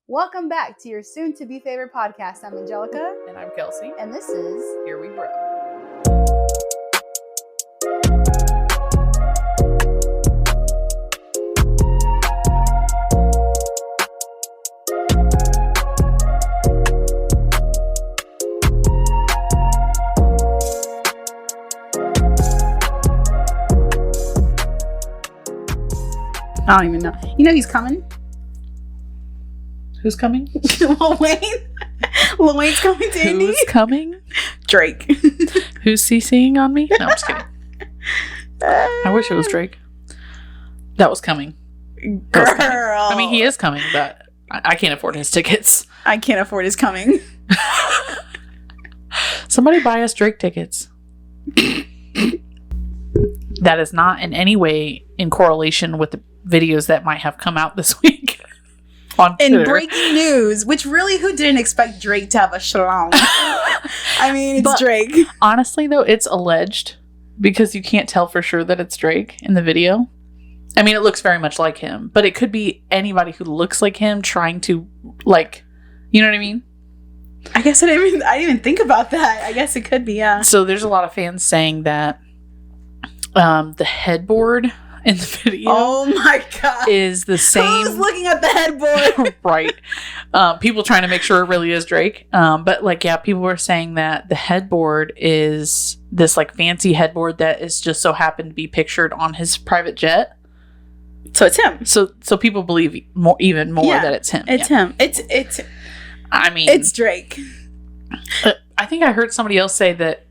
Welcome back to your soon-to-be favorite podcast. I'm Angelica. And I'm Kelsey. And this is Here We Grow. I don't even know. You know he's coming? Who's coming? Lil Wayne. Lil Wayne's coming to Indy. Who's coming? Drake. Who's CCing on me? No, I'm just kidding. I wish it was Drake. That was coming. Girl. I mean, he is coming, but I can't afford his tickets. I can't afford his coming. Somebody buy us Drake tickets. That is not in any way in correlation with the videos that might have come out this week on Twitter. In breaking news, which really, who didn't expect Drake to have a shalom? I mean, it's Drake. Honestly, though, it's alleged because you can't tell for sure that it's Drake in the video. I mean, it looks very much like him, but it could be anybody who looks like him trying to, like, you know what I mean? I guess I didn't even think about that. I guess it could be, yeah. So there's a lot of fans saying that the headboard in the video, oh my god, is the same. Who's looking at the headboard? Right. People trying to make sure it really is Drake. But like, yeah, people were saying that the headboard is this like fancy headboard that is just so happened to be pictured on his private jet. So it's him. So people believe even more that it's him. It's him. It's. I mean, it's Drake. I think I heard somebody else say that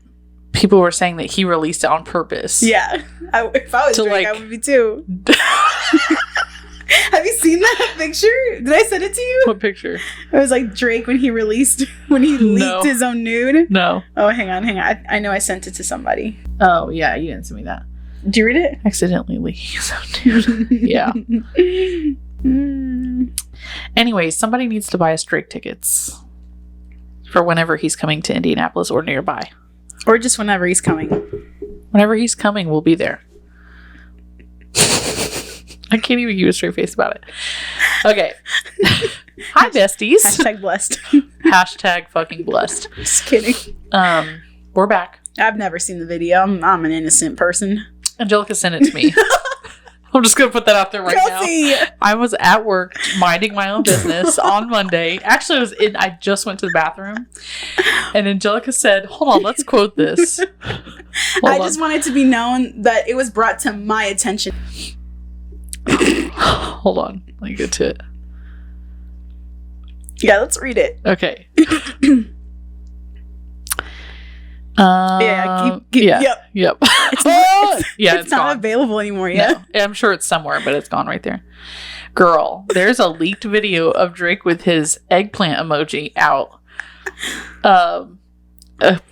people were saying that he released it on purpose. Yeah. If I was Drake, I would be too. Have you seen that picture? Did I send it to you? What picture? It was like Drake when he leaked his own nude. No. Oh, hang on. I know I sent it to somebody. Oh, yeah. You didn't send me that. Did you read it? Accidentally leaking his own nude. Yeah. Anyway, somebody needs to buy us Drake tickets for whenever he's coming to Indianapolis or nearby. Or just whenever he's coming. Whenever he's coming, we'll be there. I can't even keep a straight face about it. Okay. Hi, besties. Hashtag blessed. Hashtag fucking blessed. Just kidding. We're back. I've never seen the video. I'm an innocent person. Angelica sent it to me. I'm just going to put that out there right Kelsey. now. I was at work minding my own business on Monday. Actually, I just went to the bathroom. And Angelica said, hold on, let's quote this. I just want it to be known that it was brought to my attention. Hold on. Let me get to it. Yeah, let's read it. Okay. Yep. It's not gone. available anymore yet. No, I'm sure it's somewhere, but it's gone right there. Girl, there's a leaked video of Drake with his eggplant emoji out. A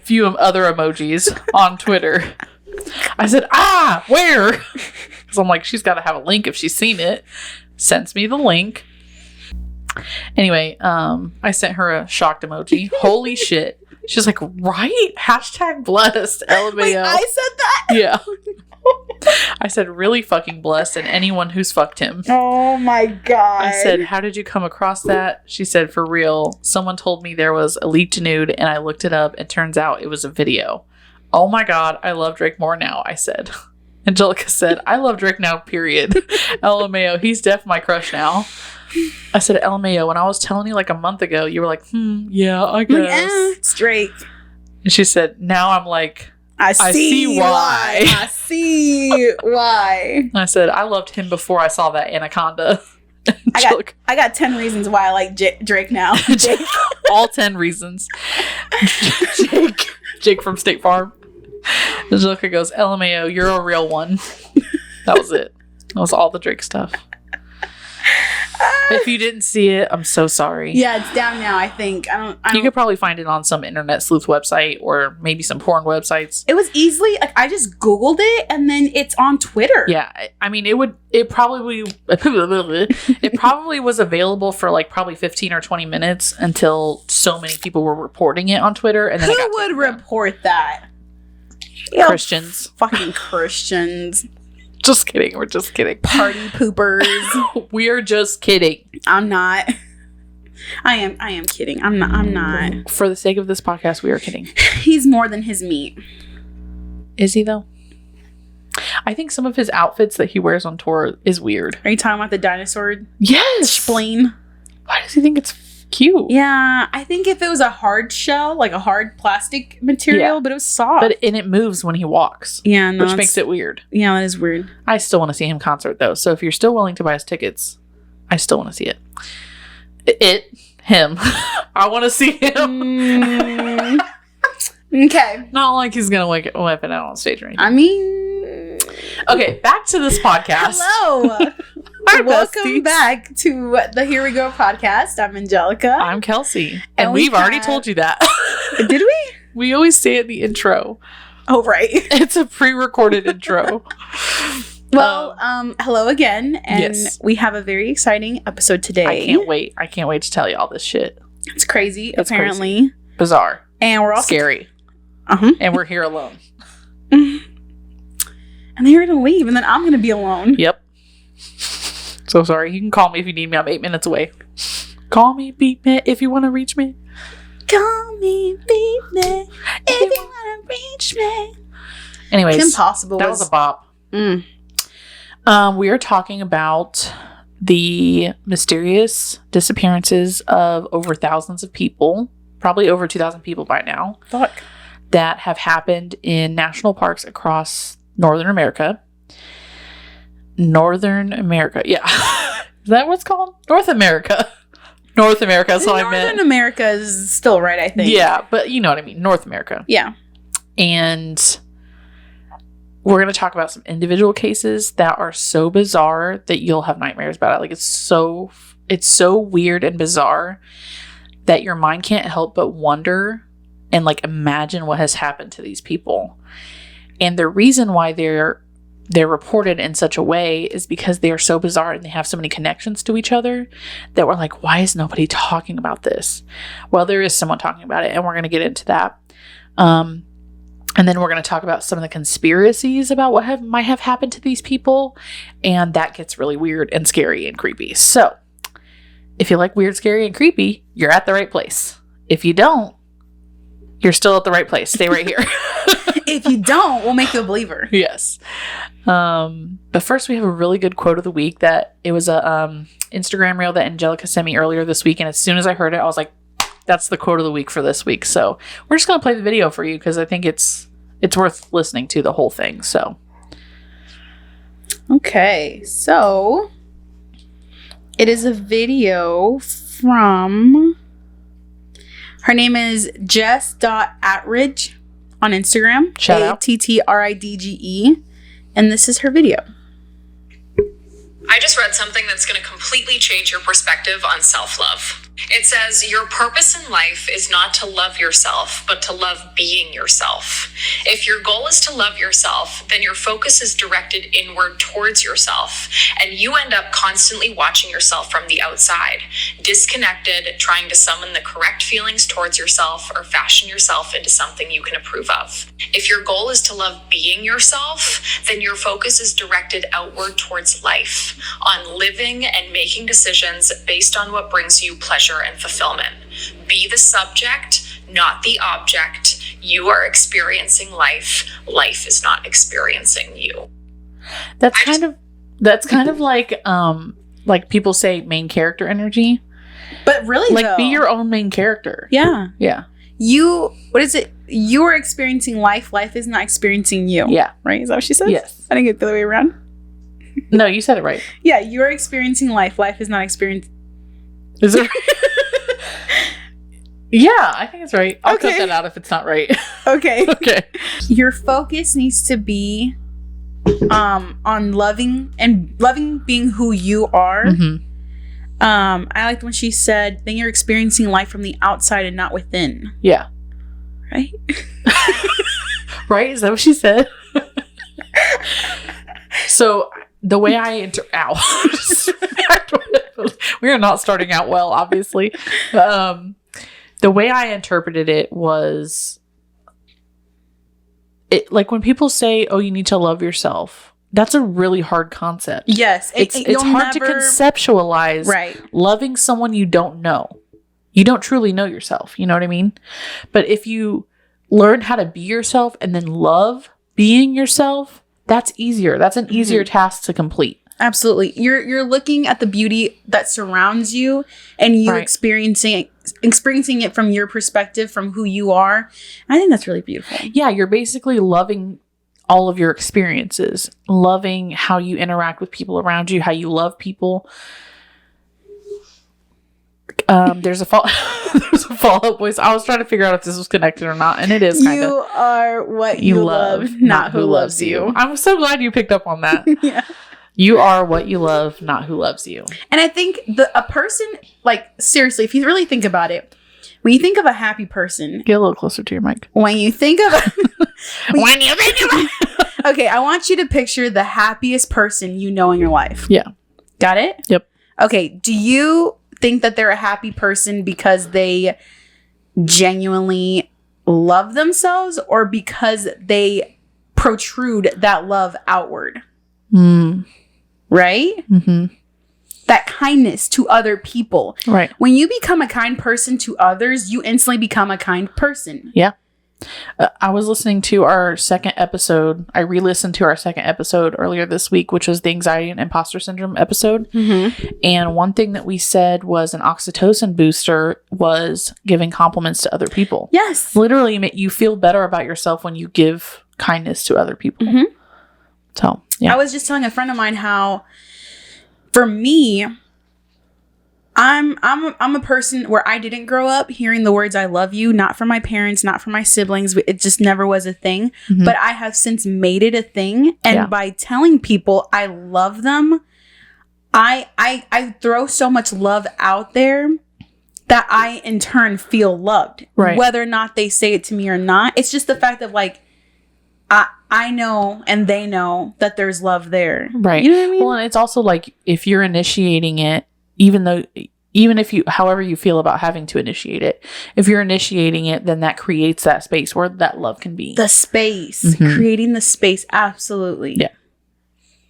few other emojis on Twitter. I said, where? Because I'm like, she's got to have a link if she's seen it. Sends me the link. Anyway, I sent her a shocked emoji. Holy shit. She's like, right? Hashtag blessed. LMAO. Wait, I said that? Yeah. I said, really fucking blessed, and anyone who's fucked him. Oh my god. I said, how did you come across that? She said, for real. Someone told me there was a leaked nude, and I looked it up, and turns out it was a video. Oh my god, I love Drake more now, I said. Angelica said, I love Drake now, period. LMAO, he's def my crush now. I said, LMAO, when I was telling you like a month ago, you were like, yeah, I guess. It's Drake. And she said, now I'm like, I see why. I see why. I said, I loved him before I saw that anaconda. I got 10 reasons why I like Drake now. Jake. All 10 reasons. Jake from State Farm. Angelica goes, LMAO, you're a real one. That was it. That was all the Drake stuff. If you didn't see it, I'm so sorry. Yeah, it's down now, I think. You could probably find it on some internet sleuth website or maybe some porn websites. It was easily, like, I just Googled it and then it's on Twitter. Yeah, I mean, it probably was available for like probably 15 or 20 minutes until so many people were reporting it on Twitter. And then who would report that? Christians. Fucking Christians. Just kidding. We're just kidding. Party poopers. We are just kidding. I'm not. I am kidding. I'm not. For the sake of this podcast, we are kidding. He's more than his meat. Is he though? I think some of his outfits that he wears on tour is weird. Are you talking about the dinosaur? Yes. Spleen. Why does he think it's cute? Yeah, I think if it was a hard shell, like a hard plastic material, but it was soft. And it moves when he walks. Yeah, no, which makes it weird. Yeah, that is weird. I still want to see him concert though. So if you're still willing to buy us tickets, I still want to see it. Him. I want to see him. Okay. Not like he's gonna whip it out on stage or anything. I mean, okay, back to this podcast. Hello. Welcome besties. back to the Here We Go podcast. I'm Angelica. I'm Kelsey. And we've already told you that. Did we? We always say it in the intro. Oh, right. It's a pre-recorded intro. Well, hello again. And yes. We have a very exciting episode today. I can't wait. I can't wait to tell you all this shit. It's crazy, It's apparently. Crazy. Bizarre. And we're also scary. Uh-huh. And we're here alone. And then you're going to leave, and then I'm going to be alone. Yep. So sorry. You can call me if you need me. I'm 8 minutes away. Call me, beat me if you want to reach me. Call me, beat me if you want to reach me. Anyways. Kim Possible. That was a bop. Mm. We are talking about the mysterious disappearances of over thousands of people, probably over 2,000 people by now. Fuck. That have happened in national parks across Northern America. Northern America, yeah. Is that what's called? North America. North America, that's what I meant. Northern America is still right, I think. Yeah, but you know what I mean. North America. Yeah. And we're going to talk about some individual cases that are so bizarre that you'll have nightmares about it. Like, it's so weird and bizarre that your mind can't help but wonder and like imagine what has happened to these people. And the reason why they're reported in such a way is because they are so bizarre and they have so many connections to each other that we're like, why is nobody talking about this? Well, there is someone talking about it, and we're going to get into that. And then we're going to talk about some of the conspiracies about what might have happened to these people. And that gets really weird and scary and creepy. So if you like weird, scary, and creepy, you're at the right place. If you don't, you're still at the right place. Stay right here. If you don't, we'll make you a believer. Yes. But first, we have a really good quote of the week that it was a Instagram reel that Angelica sent me earlier this week. And as soon as I heard it, I was like, that's the quote of the week for this week. So we're just going to play the video for you because I think it's worth listening to the whole thing. So. Okay. So it is a video from... Her name is Jess.Attridge on Instagram. Shout out. Attridge. And this is her video. I just read something that's going to completely change your perspective on self-love. It says, your purpose in life is not to love yourself, but to love being yourself. If your goal is to love yourself, then your focus is directed inward towards yourself, and you end up constantly watching yourself from the outside, disconnected, trying to summon the correct feelings towards yourself or fashion yourself into something you can approve of. If your goal is to love being yourself, then your focus is directed outward towards life, on living and making decisions based on what brings you pleasure and fulfillment. Be the subject, not the object. You are experiencing life. Life is not experiencing you. That's kind of like people say main character energy. But really, like, though, be your own main character. Yeah. Yeah. What is it? You are experiencing life. Life is not experiencing you. Yeah. Right? Is that what she said? Yes. I didn't get the other way around. No, you said it right. Yeah, you are experiencing life. Life is not experiencing... Is it? Yeah, I think it's right. I'll Okay. cut that out if it's not right. Okay. Okay. Your focus needs to be on loving being who you are. Mm-hmm. I liked when she said, then you're experiencing life from the outside and not within. Yeah. Right? Right? Is that what she said? So the way I we are not starting out well, obviously. The way I interpreted it was, like when people say, "Oh, you need to love yourself," that's a really hard concept. Yes, it's hard to conceptualize. Right. Loving someone you don't know. You don't truly know yourself. You know what I mean? But if you learn how to be yourself and then love being yourself, that's easier. That's an easier task to complete. Absolutely. You're looking at the beauty that surrounds you and you experiencing it from your perspective, from who you are. I think that's really beautiful. Yeah, you're basically loving all of your experiences, loving how you interact with people around you, how you love people. There's a follow-up voice. I was trying to figure out if this was connected or not, and it is kind of. You are what you love, not who loves you. I'm so glad you picked up on that. Yeah. You are what you love, not who loves you. And I think a person, like, seriously, if you really think about it, when you think of a happy person, get a little closer to your mic. When you think of okay, I want you to picture the happiest person you know in your life. Yeah. Got it? Yep. Okay. Do you think that they're a happy person because they genuinely love themselves, or because they protrude that love outward? Right? Mm-hmm. That kindness to other people. Right. When you become a kind person to others, you instantly become a kind person. Yeah. I was listening to our second episode. I re-listened to our second episode earlier this week, which was the anxiety and imposter syndrome episode. Mm-hmm. And one thing that we said was an oxytocin booster was giving compliments to other people. Yes. Literally, you feel better about yourself when you give kindness to other people. Mm-hmm. So, yeah. I was just telling a friend of mine how, for me, I'm a person where I didn't grow up hearing the words "I love you," not from my parents, not from my siblings. It just never was a thing. Mm-hmm. But I have since made it a thing, and by telling people I love them, I throw so much love out there that I in turn feel loved, whether or not they say it to me or not. It's just the fact of, like, I know and they know that there's love there. Right. You know what I mean? Well, and it's also like, if you're initiating it, even if you, however you feel about having to initiate it, if you're initiating it, then that creates that space where that love can be. The space. Mm-hmm. Creating the space. Absolutely. Yeah.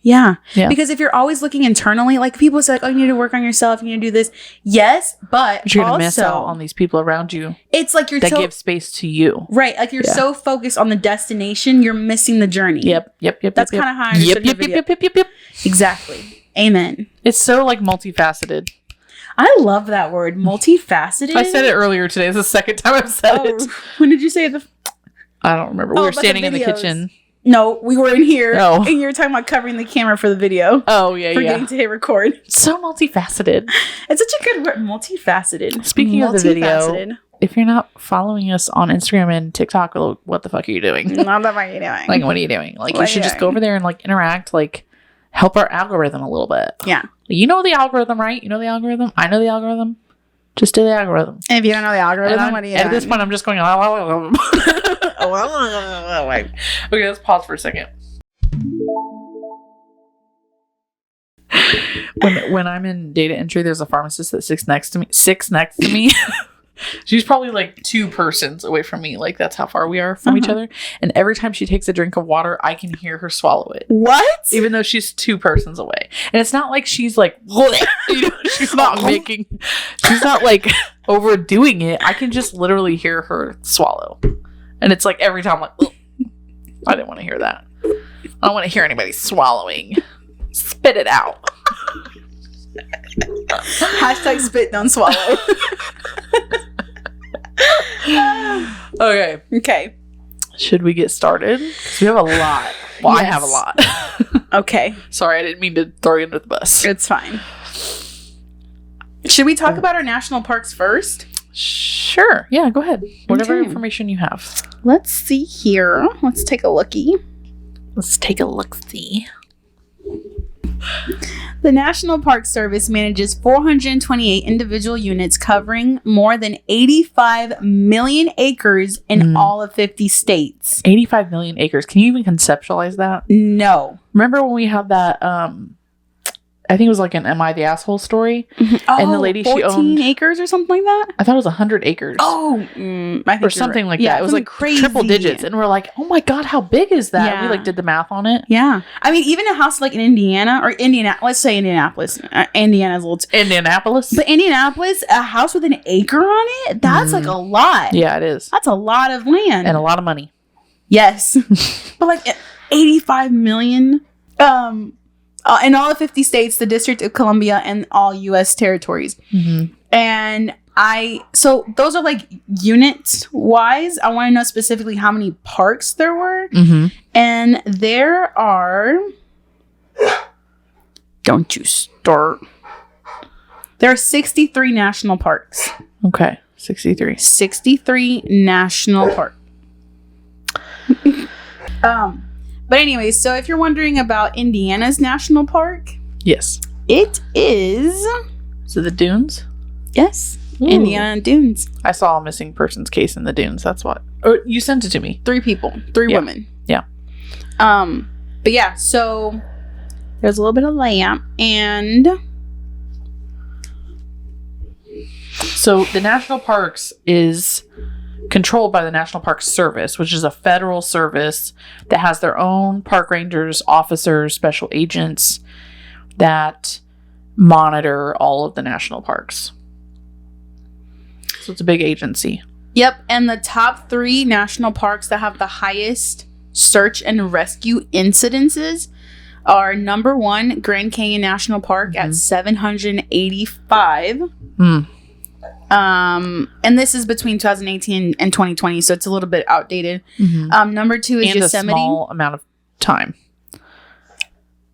Yeah. Because if you're always looking internally, like, people say, like, oh, you need to work on yourself, you need to do this. Yes, but you're going to miss out on these people around you. It's like that give space to you. Right. Like, you're so focused on the destination, you're missing the journey. Yep. That's kind of how I understood the video. Yep. Exactly. Amen. It's so, like, multifaceted. I love that word, multifaceted. I said it earlier today. It's the second time I've said it. When did you say it? I don't remember. We were standing in the kitchen. No, we were in here. And you were talking about covering the camera for the video. Oh, yeah, Forgetting to hit record. So multifaceted. It's such a good word, multifaceted. Speaking of the video, if you're not following us on Instagram and TikTok, well, what the fuck are you doing? What the fuck are you doing? Like, what are you doing? Like, you should just go over there and, like, interact, like, help our algorithm a little bit. Yeah. You know the algorithm, right? You know the algorithm? I know the algorithm. Just do the algorithm. And if you don't know the algorithm, what are you doing? At this point, I'm just going, okay, let's pause for a second. When I'm in data entry, there's a pharmacist that sits next to me. She's probably like 2 persons away from me. Like, that's how far we are from each other. And every time she takes a drink of water, I can hear her swallow it. What? Even though she's 2 persons away. And it's not like she's like, she's not like overdoing it. I can just literally hear her swallow. And it's like, every time, like, I didn't want to hear that. I don't want to hear anybody swallowing. Spit it out. Hashtag spit, don't swallow. Okay. Should we get started? Because we have a lot. Well, yes. I have a lot. Okay. Sorry, I didn't mean to throw you under the bus. It's fine. Should we talk about our national parks first? Sure. Yeah, go ahead. Whatever information you have. Let's see here. Let's take a lookie. The National Park Service manages 428 individual units covering more than 85 million acres in all of 50 states. 85 million acres. Can you even conceptualize that? No. Remember when we had that I think it was like an Am I the Asshole story. Oh, And the lady, 14 she owned acres or something like that? I thought it was 100 acres. Oh, I think or something like that. It was something like crazy. triple digits. And we're like, oh my God, how big is that? Yeah. We like did the math on it. Yeah. I mean, even a house like in Indiana or Indiana, let's say Indianapolis. Indiana's a little... Indianapolis? But Indianapolis, a house with an acre on it, that's like a lot. Yeah, it is. That's a lot of land. And a lot of money. Yes. But like 85 million... in all the 50 states, the District of Columbia, and all U.S. territories. And so those are like units wise. I want to know specifically how many parks there were. And there are, don't you start. There are 63 national parks. Okay, 63. 63 national parks. But anyways, so if you're wondering about Indiana's national park, Yes. it is, So the dunes? yes, Ooh. Indiana Dunes. I saw a missing persons case in the dunes. That's what. Or you sent it to me. 3 people, 3 Yeah. women. Yeah. But yeah, so there's a little bit of lamp, and So the national parks is controlled by the National Park Service, which is a federal service that has their own park rangers, officers, special agents that monitor all of the national parks. So it's a big agency. yep, and the top 3 national parks that have the highest search and rescue incidences are number 1, Grand Canyon National Park at 785. And this is between 2018 and 2020, so it's a little bit outdated. Number 2 is And Yosemite. a small amount of time.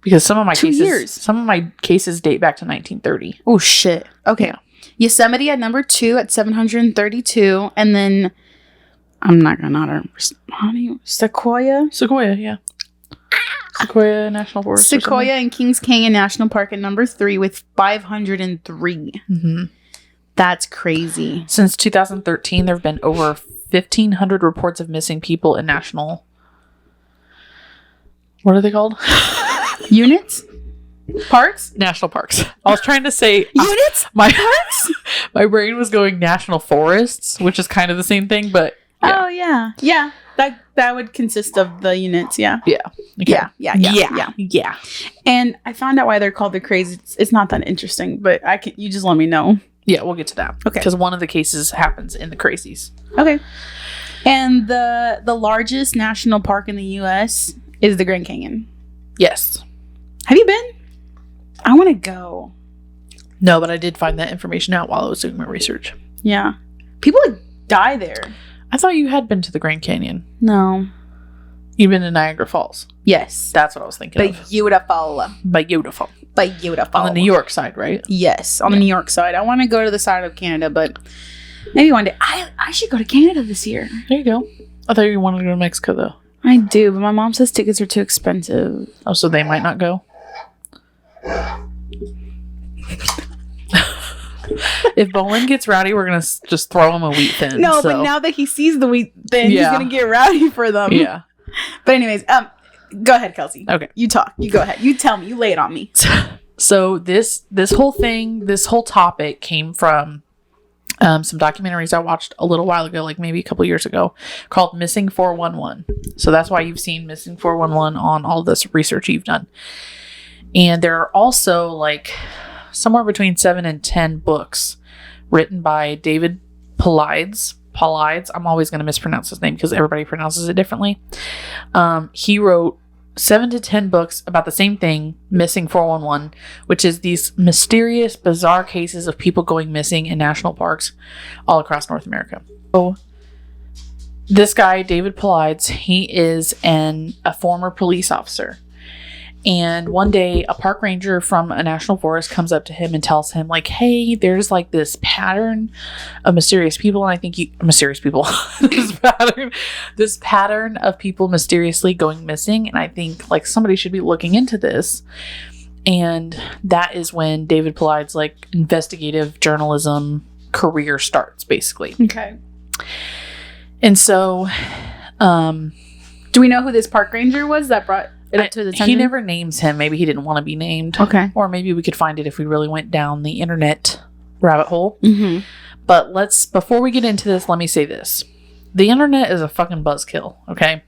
Because some of my 2 cases years. some of my cases date back to 1930. Oh shit. Okay. Yeah. Yosemite at number 2 at 732, and then I'm not gonna know how do you Sequoia Yeah. Sequoia National Forest. or Sequoia and Kings Canyon National Park at number 3 with 503. something. That's crazy. Since 2013, there have been over 1,500 reports of missing people in national. What are they called? Units? Parks? National parks. I was trying to say Units? my my brain was going national forests, which is kind of the same thing, but yeah. Oh yeah. Yeah. That would consist of the units, yeah. Yeah. Okay. Yeah. And I found out why they're called the crazy. It's not that interesting, but you just let me know. Yeah, we'll get to that. Okay. Because one of the cases happens in the Crazies. Okay. And the largest national park in the US is the Grand Canyon. Yes. Have you been? I want to go. No, but I did find that information out while I was doing my research. Yeah. People like die there. I thought you had been to the Grand Canyon. No. You've been to Niagara Falls. Yes. That's what I was thinking of. Beautiful. Beautiful. Beautiful. On the New York side, right? Yes, on the New York side. I want to go to the side of Canada, but maybe one day. I should go to Canada this year. There you go. I thought you wanted to go to Mexico, though. I do, but my mom says tickets are too expensive. Oh, so they might not go? If Bolin gets rowdy, we're going to just throw him a wheat thin. No, so. but now that he sees the wheat thing, Yeah. he's going to get rowdy for them. Yeah. But anyways, go ahead, Kelsey. Okay. You talk. You go ahead. You tell me. You lay it on me. So this whole thing, this whole topic came from some documentaries I watched a little while ago, like maybe a couple years ago, called Missing 411. So that's why you've seen Missing 411 on all this research you've done. And there are also like somewhere between 7 and 10 books written by David Paulides. I'm always going to mispronounce his name because everybody pronounces it differently. He wrote 7 to 10 books about the same thing, Missing 411, which is these mysterious, bizarre cases of people going missing in national parks all across North America. So this guy, David Paulides, he is a former police officer. And one day, a park ranger from a national forest comes up to him and tells him, like, hey, there's like this pattern of mysterious people. And I think this pattern of people mysteriously going missing. And I think like somebody should be looking into this. And that is when David Paulides' like investigative journalism career starts, basically. Okay. And so, do we know who this park ranger was that brought? up to his attention? He never names him. Maybe he didn't want to be named. Okay. Or maybe we could find it if we really went down the internet rabbit hole. Mm-hmm. But before we get into this, let me say this. The internet is a fucking buzzkill, okay?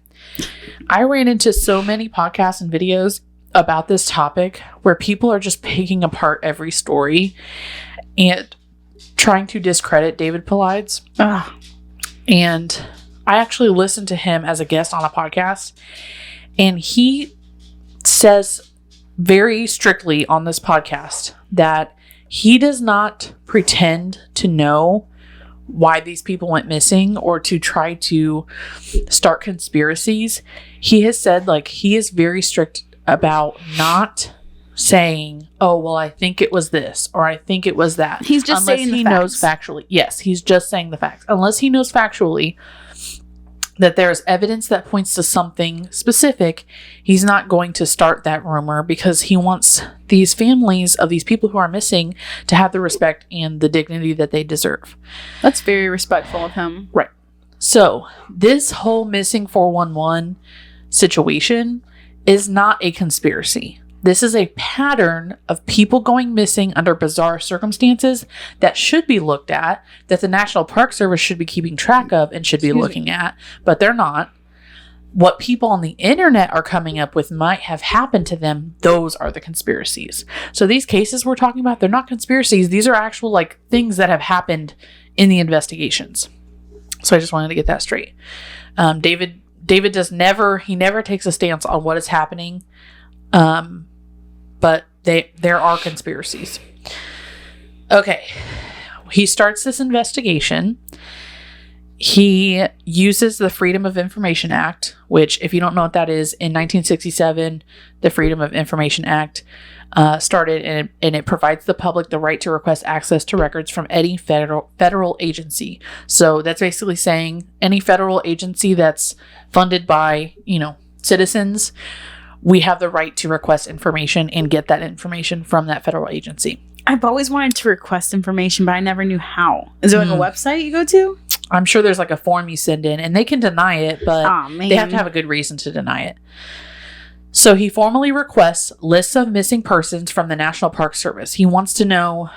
I ran into so many podcasts and videos about this topic where people are just picking apart every story and trying to discredit David Paulides. And I actually listened to him as a guest on a podcast, and he says very strictly on this podcast that he does not pretend to know why these people went missing or to try to start conspiracies. He has said, like, he is very strict about not saying, oh, well, I think it was this or I think it was that. He's just unless saying he the knows facts. factually. Yes, he's just saying the facts. Unless he knows factually that there's evidence that points to something specific, he's not going to start that rumor because he wants these families of these people who are missing to have the respect and the dignity that they deserve. That's very respectful of him. Right. So this whole missing 411 situation is not a conspiracy. This is a pattern of people going missing under bizarre circumstances that should be looked at, that the National Park Service should be keeping track of and should be looking at, but they're not. What people on the internet are coming up with might have happened to them. Those are the conspiracies. So these cases we're talking about, they're not conspiracies. These are actual, like, things that have happened in the investigations. So I just wanted to get that straight. David never takes a stance on what is happening. But there are conspiracies. Okay. He starts this investigation. He uses the Freedom of Information Act, which, if you don't know what that is, in 1967, the Freedom of Information Act started, and it provides the public the right to request access to records from any federal agency. So that's basically saying any federal agency that's funded by, citizens, we have the right to request information and get that information from that federal agency. I've always wanted to request information, but I never knew how. Is there like a website you go to? I'm sure there's like a form you send in, and they can deny it, but they have to have a good reason to deny it. So he formally requests lists of missing persons from the National Park Service. He wants to know,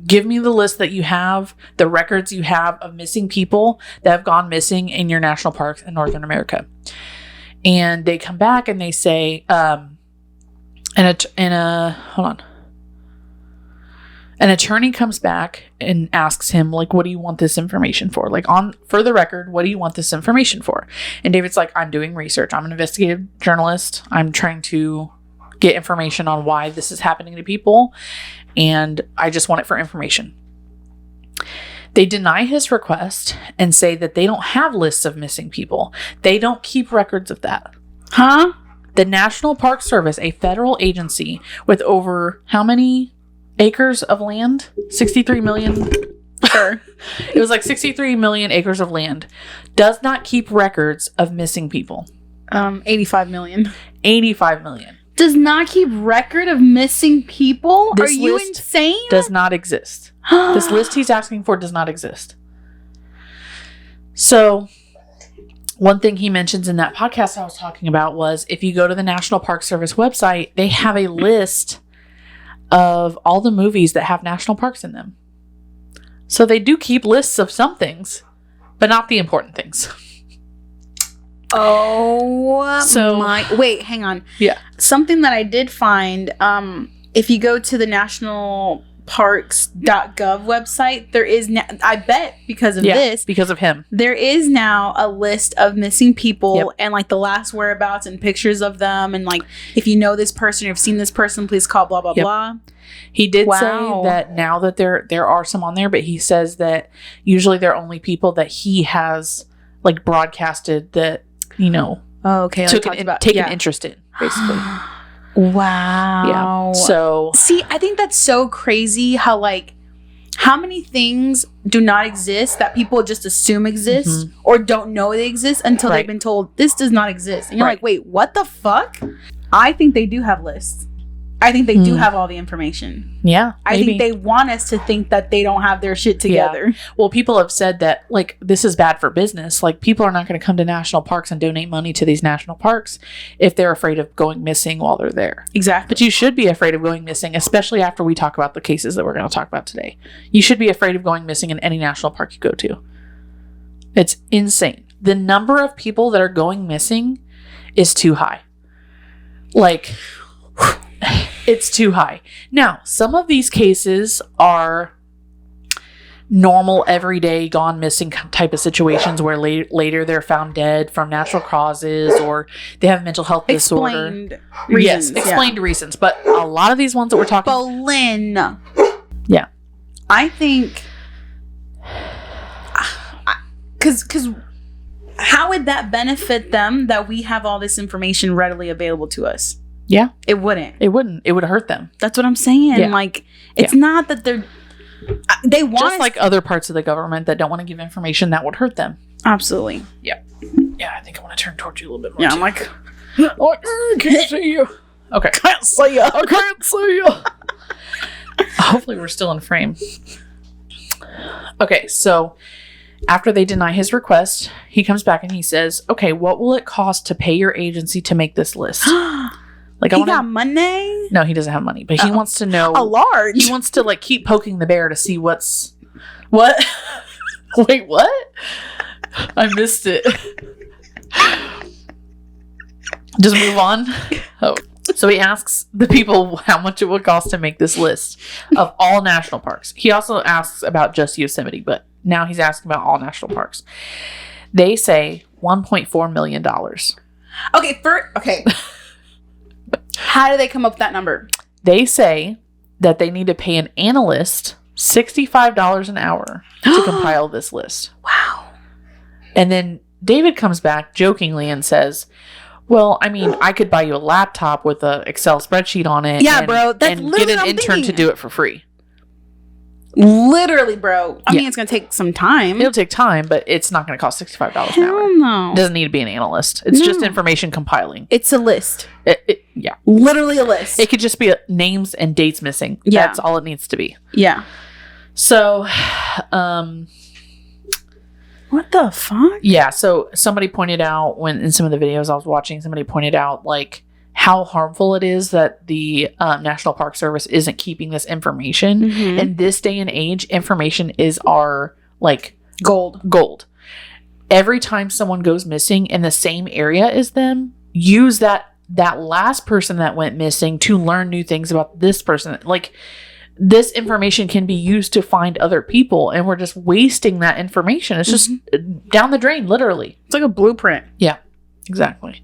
give me the list that you have, the records you have of missing people that have gone missing in your national parks in Northern America. And they come back and they say, an attorney comes back and asks him, like, what do you want this information for? Like, for the record, what do you want this information for? And David's like, I'm doing research. I'm an investigative journalist. I'm trying to get information on why this is happening to people. And I just want it for information. They deny his request and say that they don't have lists of missing people. They don't keep records of that. Huh? The National Park Service, a federal agency with over how many acres of land? 63 million. Sure. It was like 63 million acres of land. Does not keep records of missing people. 85 million. 85 million. Does not keep record of missing people? This Are you list insane? Does not exist. This list he's asking for does not exist. So, one thing he mentions in that podcast I was talking about was, if you go to the National Park Service website, they have a list of all the movies that have national parks in them. So they do keep lists of some things, but not the important things. Wait, hang on. Yeah. Something that I did find, if you go to the nationalparks.gov website, there is I bet because of this, because of him, there is now a list of missing people and like the last whereabouts and pictures of them, and like, if you know this person or have seen this person, please call blah blah blah. He did say that now that there are some on there, but he says that usually they're only people that he has like broadcasted that, Oh, okay. Taken interest in, basically. Wow. Yeah. So, see, I think that's so crazy how many things do not exist that people just assume exist or don't know they exist until they've been told this does not exist. And you're like, wait, what the fuck? I think they do have lists. I think they do have all the information. Yeah, I think they want us to think that they don't have their shit together. Yeah. Well, people have said that, like, this is bad for business. Like, people are not going to come to national parks and donate money to these national parks if they're afraid of going missing while they're there. Exactly. But you should be afraid of going missing, especially after we talk about the cases that we're going to talk about today. You should be afraid of going missing in any national park you go to. It's insane. The number of people that are going missing is too high. Like, it's too high. Now, some of these cases are normal, everyday, gone missing type of situations where later they're found dead from natural causes, or they have mental health disorder. Explained reasons. Yes, explained reasons. But a lot of these ones that we're talking about. Lynn. Yeah. I think... Because how would that benefit them that we have all this information readily available to us? Yeah. It wouldn't. It wouldn't. It would hurt them. That's what I'm saying. Yeah. Like, it's not that they want just like other parts of the government that don't want to give information that would hurt them. Absolutely. Yeah. Yeah, I think I want to turn towards you a little bit more. Yeah, too. I'm like, oh, I can't see you. Okay. can't see you. I can't see you. Hopefully we're still in frame. Okay, so after they deny his request, he comes back and he says, okay, what will it cost to pay your agency to make this list? Like, He got money? No, he doesn't have money, but he wants to know. A large. He wants to, like, keep poking the bear to see what's... What? Wait, what? I missed it. Just move on. Oh. So he asks the people how much it would cost to make this list of all national parks. He also asks about just Yosemite, but now he's asking about all national parks. They say $1.4 million. Okay. How do they come up with that number? They say that they need to pay an analyst $65 an hour to compile this list. Wow. And then David comes back jokingly and says, well, I mean, I could buy you a laptop with an Excel spreadsheet on it. Yeah, and, bro. That's and literally get an what I'm intern to thinking. do it for free. Literally, bro. I Yeah. mean, it's going to take some time. It'll take time, but it's not going to cost $65 an hour. Hell no. It doesn't need to be an analyst. It's just No. information compiling. It's a list. Yeah. Literally a list. It could just be names and dates missing. Yeah. That's all it needs to be. Yeah. So, What the fuck? yeah. So somebody pointed out when in some of the videos I was watching, somebody pointed out like how harmful it is that the National Park Service isn't keeping this information. Mhm. In this day and age, information is our like Gold. Every time someone goes missing in the same area as them, use that last person that went missing to learn new things about this person. Like, this information can be used to find other people, and we're just wasting that information. It's just down the drain, literally. It's like a blueprint. Yeah, exactly.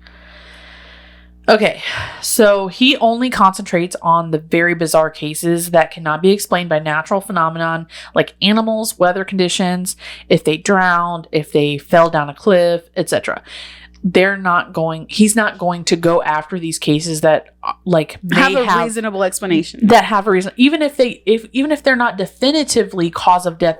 Okay, so he only concentrates on the very bizarre cases that cannot be explained by natural phenomenon like animals, weather conditions, if they drowned, if they fell down a cliff, etc. He's not going to go after these cases that like Have a reasonable explanation. that have a reason, even if they're not definitively cause of death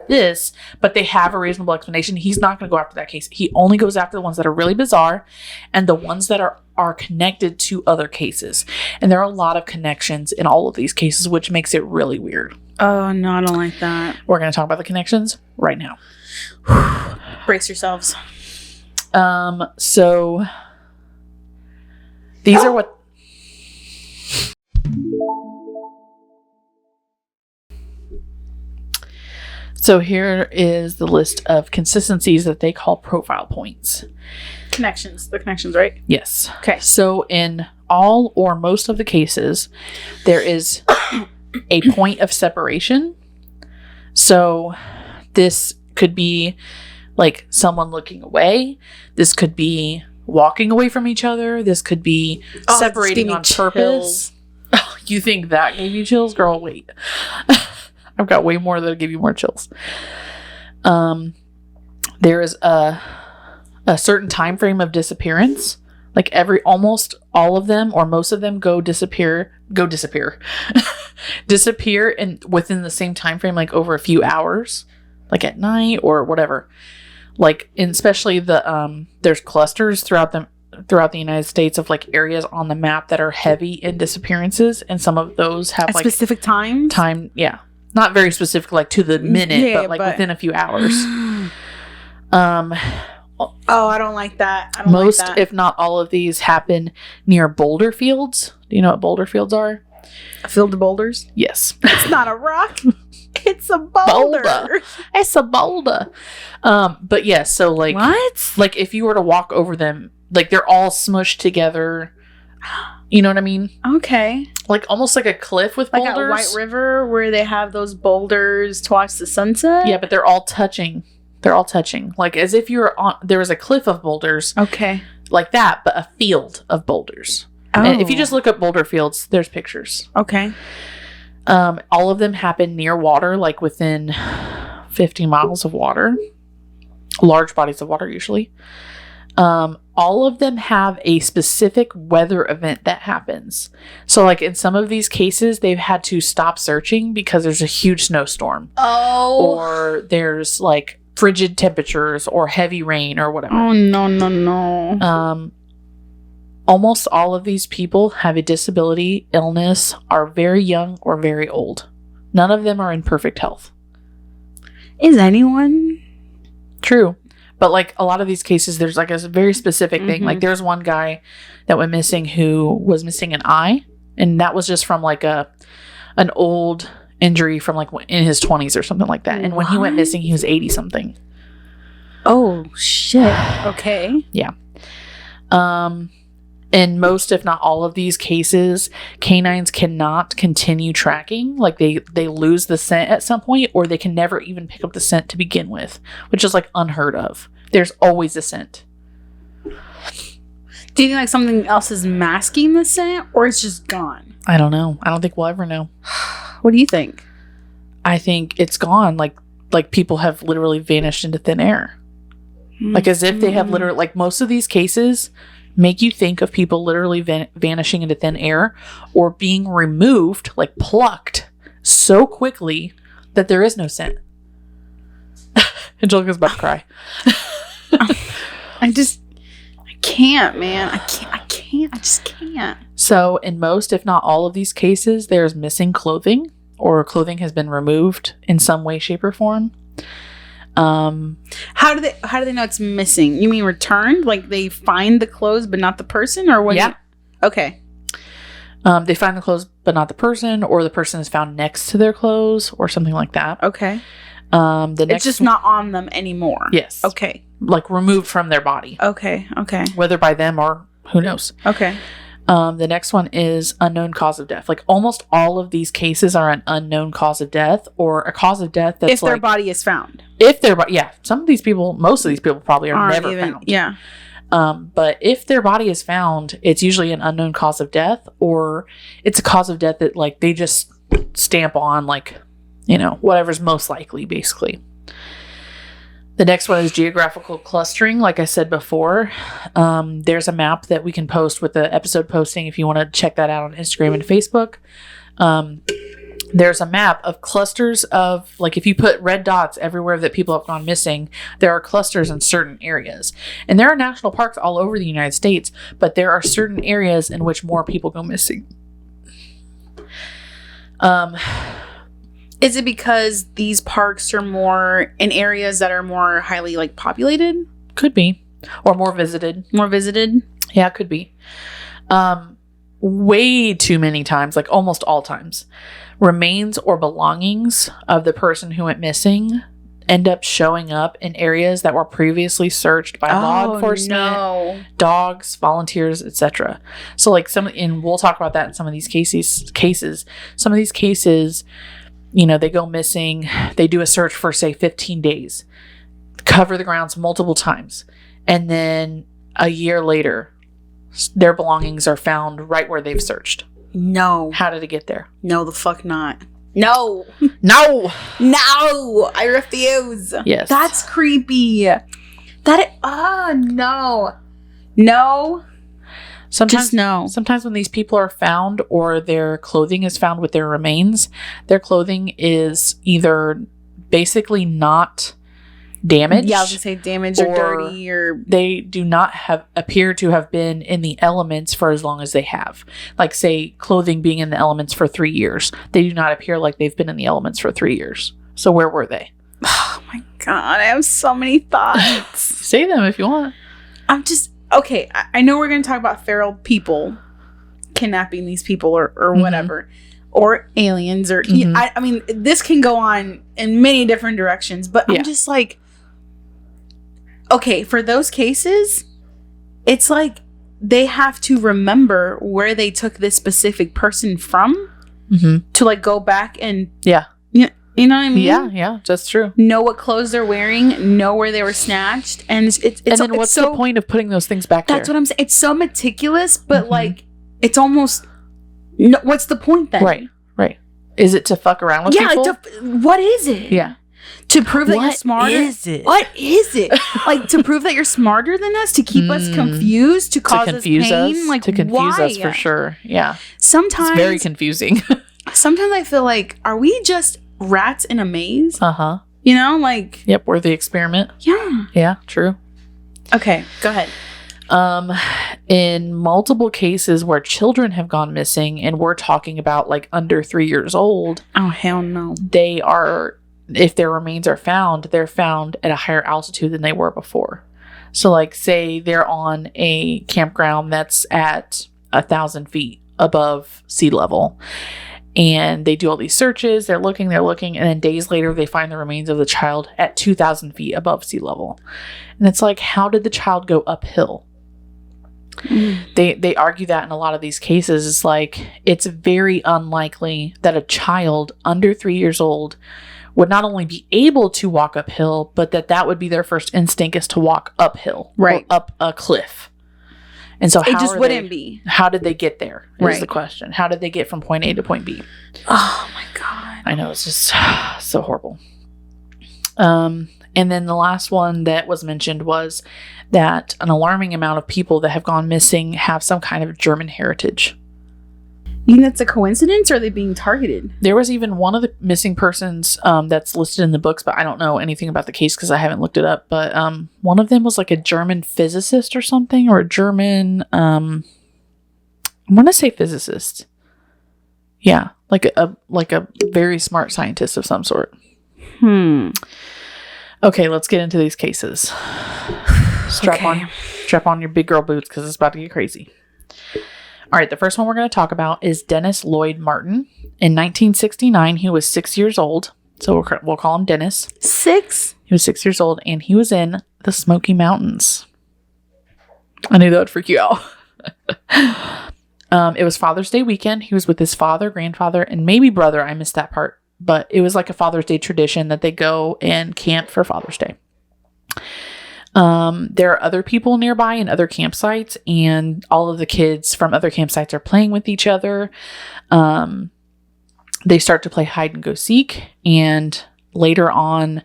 but they have a reasonable explanation. He's not going to go after that case. He only goes after the ones that are really bizarre and the ones that are connected to other cases. And there are a lot of connections in all of these cases, which makes it really weird. Oh, no, I don't like that. We're going to talk about the connections right now. Brace yourselves. So these are what... So here is the list of consistencies that they call profile points. Connections. The connections, right? Yes. Okay. So in all or most of the cases, there is a point of separation. So this could be like someone looking away. This could be walking away from each other. This could be separating on purpose. Oh, you think that gave you chills? Girl, wait. I've got way more that'll give you more chills. There is a certain time frame of disappearance. Like almost all of them or most of them disappear within the same time frame, like over a few hours, like at night or whatever. Like, and especially there's clusters throughout them throughout the United States of like areas on the map that are heavy in disappearances, and some of those have At like specific times? time. Yeah, not very specific, like to the minute, Yeah, but like but- within a few hours. Oh, I don't like that. I don't Most, like that. if not all of these, happen near boulder fields. Do you know what boulder fields are? A field of boulders? Yes. It's not a rock. It's a boulder. It's a boulder. But yeah, so like What? like if you were to walk over them, like they're all smushed together. You know what I mean? Okay. Like almost like a cliff with Like boulders. at White River where they have those boulders to watch the sunset? Yeah, but they're all touching. They're all touching. Like as if you're on there was a cliff of boulders Okay. like that, but a field of boulders. Oh. And if you just look up boulder fields, there's pictures. Okay. All of them happen near water, like within 50 miles of water. Large bodies of water, usually. All of them have a specific weather event that happens. So, like in some of these cases, they've had to stop searching because there's a huge snowstorm. Oh. Or there's like frigid temperatures or heavy rain or whatever. Oh, no. Almost all of these people have a disability, illness, are very young or very old. None of them are in perfect health. Is anyone? True. But like a lot of these cases, there's like a very specific thing. Mhm. Like there's one guy that went missing who was missing an eye. And that was just from like an old injury from like in his 20s or something like that. And when he went What? missing, he was 80 something. Oh, shit. Okay. In most, if not all of these cases, canines cannot continue tracking. Like they lose the scent at some point, or they can never even pick up the scent to begin with, which is like unheard of. There's always a scent. Do you think like something else is masking the scent or it's just gone? I don't know. I don't think we'll ever know. What do you think? I think it's gone. Like people have literally vanished into thin air. Like as if they have literally, like most of these cases make you think of people literally vanishing into thin air or being removed, like plucked so quickly that there is no scent. Angelica's about to cry. I can't, man. I just can't. So in most, if not all of these cases, there's missing clothing or clothing has been removed in some way, shape, or form. How do they know it's missing? You mean returned? Like they find the clothes but not the person, or what? Yeah. Okay. They find the clothes but not the person, or the person is found next to their clothes or something like that. Okay. The next It's just not on them anymore. Yes. Okay. Like removed from their body, Okay. Okay. whether by them or who knows. Okay. The next one is unknown cause of death. Like almost all of these cases are an unknown cause of death or a cause of death that's If their like, body is found. if their body, yeah, some of these people, most of these people probably are Aren't never even- found. Yeah. But if their body is found, it's usually an unknown cause of death, or it's a cause of death that like they just stamp on, like, you know, whatever's most likely, basically. The next one is geographical clustering. Like I said before, there's a map that we can post with the episode posting if you want to check that out on Instagram and Facebook. There's a map of clusters of, like, if you put red dots everywhere that people have gone missing, there are clusters in certain areas. And there are national parks all over the United States, but there are certain areas in which more people go missing. Is it because these parks are more in areas that are more highly like populated, Could be. Or more visited. more visited? Yeah, it could be. Way too many times, like almost all times, remains or belongings of the person who went missing end up showing up in areas that were previously searched by law enforcement, No. dogs, volunteers, etc. So like and we'll talk about that in some of these cases. Some of these cases, you know, they go missing, they do a search for say 15 days, cover the grounds multiple times, and then a year later their belongings are found right where they've searched. No. How did it get there? No, the fuck not. No. No. No. I refuse. Yes. That's creepy. No. No. Sometimes Just no. Sometimes when these people are found or their clothing is found with their remains, their clothing is either basically not damaged. Yeah, I was gonna say damaged or dirty, or they do not appear to have been in the elements for as long as they have. Like, say, clothing being in the elements for 3 years. They do not appear like they've been in the elements for 3 years. So where were they? Oh my God, I have so many thoughts. Say them if you want. I'm just okay. I know we're gonna talk about feral people kidnapping these people or whatever, or aliens, or I mean, this can go on in many different directions. But I'm just like, okay, for those cases, it's like they have to remember where they took this specific person from to like go back and you know what I mean? Yeah, that's true. Know what clothes they're wearing, know where they were snatched, and what's the point of putting those things back there? That's what I'm saying. It's so meticulous, but like it's almost what's the point then? Right. Is it to fuck around with people? What is it? Yeah. To prove that you're smarter? What is it? Like, to prove that you're smarter than us? To keep us confused? To cause us pain? Like, to confuse us for sure. Yeah. Sometimes it's very confusing. Sometimes I feel like, are we just rats in a maze? You know, like, yep, we're the experiment. Yeah, true. Okay, go ahead. In multiple cases where children have gone missing, and we're talking about like under 3 years old. Oh, hell no. They are, if their remains are found, they're found at a higher altitude than they were before. So like, say they're on a campground that's at 1,000 feet above sea level, and they do all these searches, they're looking, and then days later they find the remains of the child at 2,000 feet above sea level. And it's like, how did the child go uphill? They argue that in a lot of these cases. It's like, it's very unlikely that a child under 3 years old would not only be able to walk uphill, but that would be their first instinct, is to walk uphill, right, or up a cliff. And so it just wouldn't be. How did they get there? Right. Is the question. How did they get from point A to point B? Oh my God. I know, it's just so horrible. And then the last one that was mentioned was that an alarming amount of people that have gone missing have some kind of German heritage. You think that's a coincidence, or are they being targeted? There was even one of the missing persons that's listed in the books, but I don't know anything about the case because I haven't looked it up. But one of them was like a German physicist or something, or a German, I want to say physicist. Yeah, like a very smart scientist of some sort. Okay, let's get into these cases. Strap on your big girl boots, because it's about to get crazy. All right, the first one we're going to talk about is Dennis Lloyd Martin. In 1969, he was 6 years old. So we'll call him Dennis. 6? He was 6 years old, and he was in the Smoky Mountains. I knew that would freak you out. It was Father's Day weekend. He was with his father, grandfather, and maybe brother. I missed that part. But it was like a Father's Day tradition that they go and camp for Father's Day. There are other people nearby in other campsites, and all of the kids from other campsites are playing with each other. They start to play hide and go seek, and later on,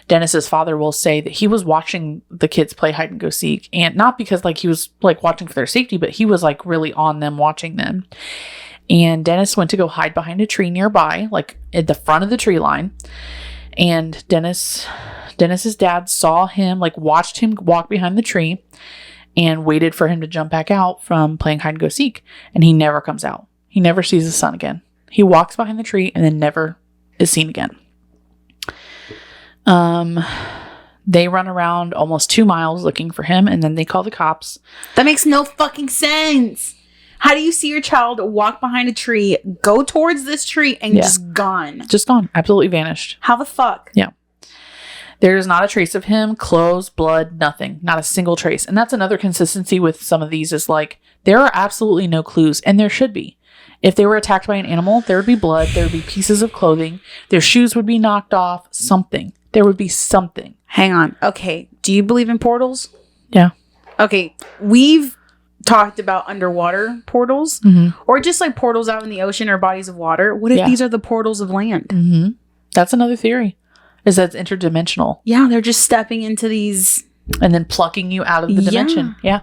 Dennis's father will say that he was watching the kids play hide and go seek, and not because like he was like watching for their safety, but he was like really on them, watching them. And Dennis went to go hide behind a tree nearby, like at the front of the tree line. And Dennis's dad saw him, like watched him walk behind the tree, and waited for him to jump back out from playing hide and go seek. And he never comes out. He never sees his son again. He walks behind the tree and then never is seen again. They run around almost 2 miles looking for him, and then they call the cops. That makes no fucking sense. How do you see your child walk behind a tree, go towards this tree, and just gone? Just gone. Absolutely vanished. How the fuck? Yeah. There's not a trace of him, clothes, blood, nothing. Not a single trace. And that's another consistency with some of these, is like, there are absolutely no clues, and there should be. If they were attacked by an animal, there would be blood, there would be pieces of clothing, their shoes would be knocked off, something. There would be something. Hang on. Okay. Do you believe in portals? Yeah. Okay. We've talked about underwater portals, or just like portals out in the ocean or bodies of water. What if these are the portals of land? That's another theory, is that it's interdimensional. Yeah, they're just stepping into these and then plucking you out of the dimension. Yeah.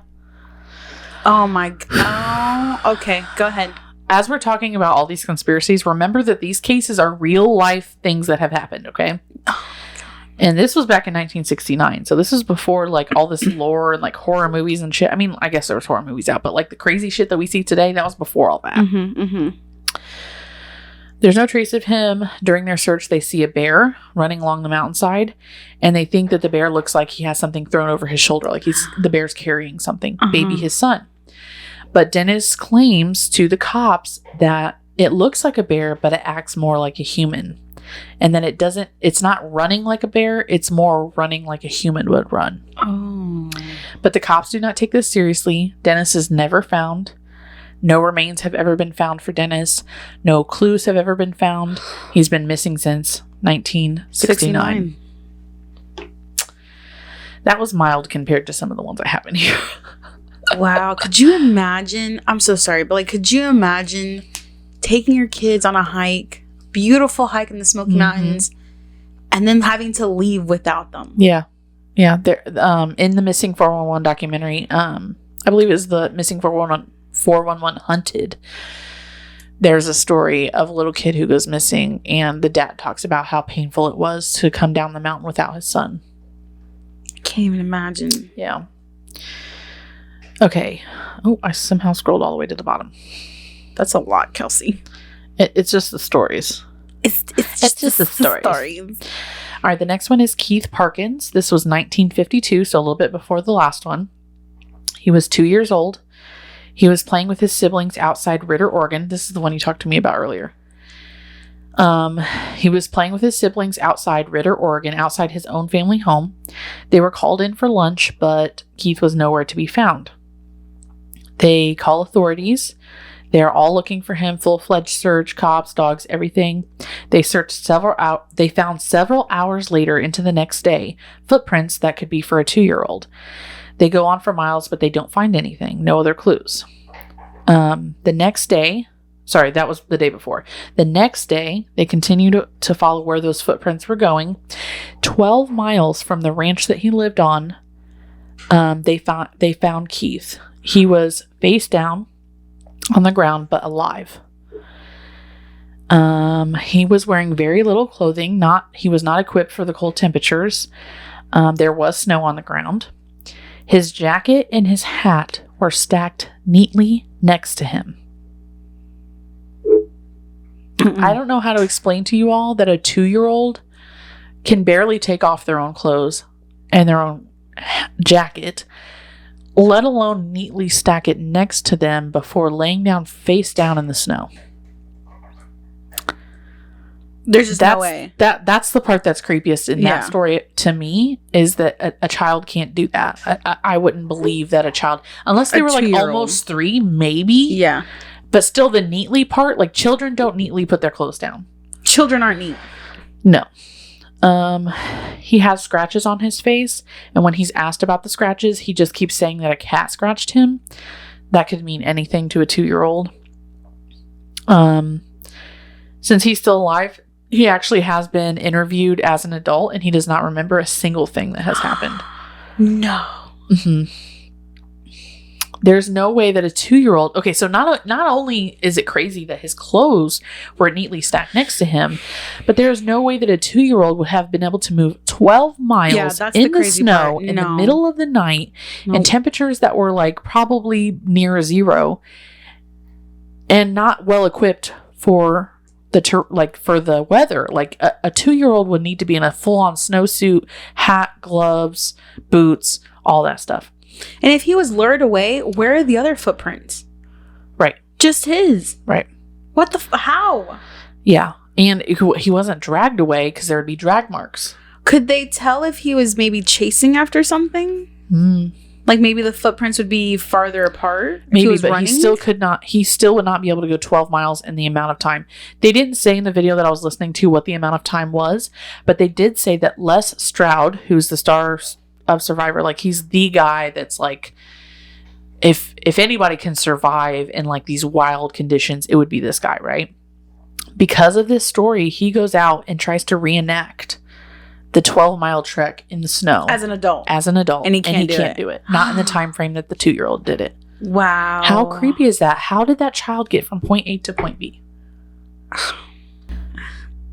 Oh my god. Oh, okay, go ahead. As we're talking about all these conspiracies, remember that these cases are real life things that have happened, okay? And this was back in 1969. So this was before like all this lore and like horror movies and shit. I mean, I guess there was horror movies out, but like the crazy shit that we see today, that was before all that. There's no trace of him. During their search, they see a bear running along the mountainside, and they think that the bear looks like he has something thrown over his shoulder, like the bear's carrying something, maybe his son. But Dennis claims to the cops that it looks like a bear, but it acts more like a human. And then it's not running like a bear, it's more running like a human would run. Oh. But the cops do not take this seriously. Dennis is never found. No remains have ever been found for Dennis. No clues have ever been found. He's been missing since 1969. That was mild compared to some of the ones I have in here. Wow. Could you imagine? I'm so sorry, but like, could you imagine taking your kids on a hike, beautiful hike in the Smoky Mountains, and then having to leave without them? Yeah. Yeah. There, in the Missing 411 documentary, I believe it was the Missing 411 Hunted, there's a story of a little kid who goes missing, and the dad talks about how painful it was to come down the mountain without his son. I can't even imagine. Yeah. Okay. Oh, I somehow scrolled all the way to the bottom. That's a lot, Kelsey. It's just the stories. It's just the stories. All right, the next one is Keith Parkins. This was 1952, so a little bit before the last one. He was 2 years old. He was playing with his siblings outside Ritter, Oregon. This is the one you talked to me about earlier. He was playing with his siblings outside Ritter, Oregon, outside his own family home. They were called in for lunch, but Keith was nowhere to be found. They call authorities. They're all looking for him, full-fledged search, cops, dogs, everything. They searched they found several hours later into the next day footprints that could be for a 2-year-old. They go on for miles, but they don't find anything. No other clues. The next day, sorry, that was the day before. The next day, they continue to follow where those footprints were going. 12 miles from the ranch that he lived on, they found Keith. He was face down on the ground, but alive. He was wearing very little clothing. He was not equipped for the cold temperatures. There was snow on the ground. His jacket and his hat were stacked neatly next to him. I don't know how to explain to you all that a 2-year-old can barely take off their own clothes and their own jacket, let alone neatly stack it next to them before laying down face down in the snow. There's just no way. That's the part that's creepiest in that story to me, is that a child can't do that. I wouldn't believe that a child, unless they were like almost 3, maybe. Yeah. But still, the neatly part, like children don't neatly put their clothes down. Children aren't neat. No. He has scratches on his face, and when he's asked about the scratches, he just keeps saying that a cat scratched him. That could mean anything to a 2-year-old. Since he's still alive, he actually has been interviewed as an adult, and he does not remember a single thing that has happened. No. Mm-hmm. There's no way that a 2-year-old... Okay, so not only is it crazy that his clothes were neatly stacked next to him, but there's no way that a 2-year-old would have been able to move 12 miles in the snow in the middle of the night and temperatures that were like probably near 0 and not well equipped for the weather. Like a 2-year-old would need to be in a full-on snowsuit, hat, gloves, boots, all that stuff. And if he was lured away, where are the other footprints? Right. Just his. Right. What the how? Yeah. And he wasn't dragged away because there would be drag marks. Could they tell if he was maybe chasing after something? Like maybe the footprints would be farther apart? Maybe, but running? He still would not be able to go 12 miles in the amount of time. They didn't say in the video that I was listening to what the amount of time was, but they did say that Les Stroud, who's the star of Survivor, like he's the guy that's like, if anybody can survive in like these wild conditions, it would be this guy, right? Because of this story, he goes out and tries to reenact the 12-mile trek in the snow as an adult, and he can't do it. Not in the time frame that the 2-year-old did it. Wow. How creepy is that? How did that child get from point A to point B?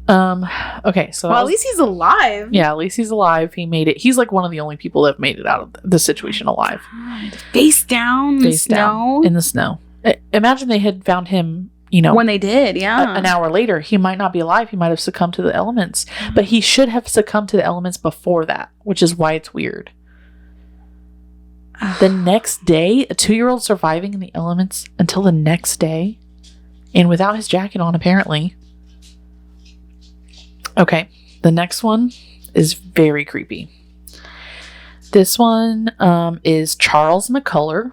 Okay, so Well, at least he's alive. yeah, at least he's alive. He made it. He's like one of the only people that have made it out of the situation alive. God. Face down in the snow. In the snow. Imagine they had found him, you know, When they did, yeah. an hour later. He might not be alive. He might have succumbed to the elements, but he should have succumbed to the elements before that, which is why it's weird. The next day, a 2-year-old surviving in the elements until the next day, and without his jacket on, apparently. Okay, the next one is very creepy. This one is Charles McCuller.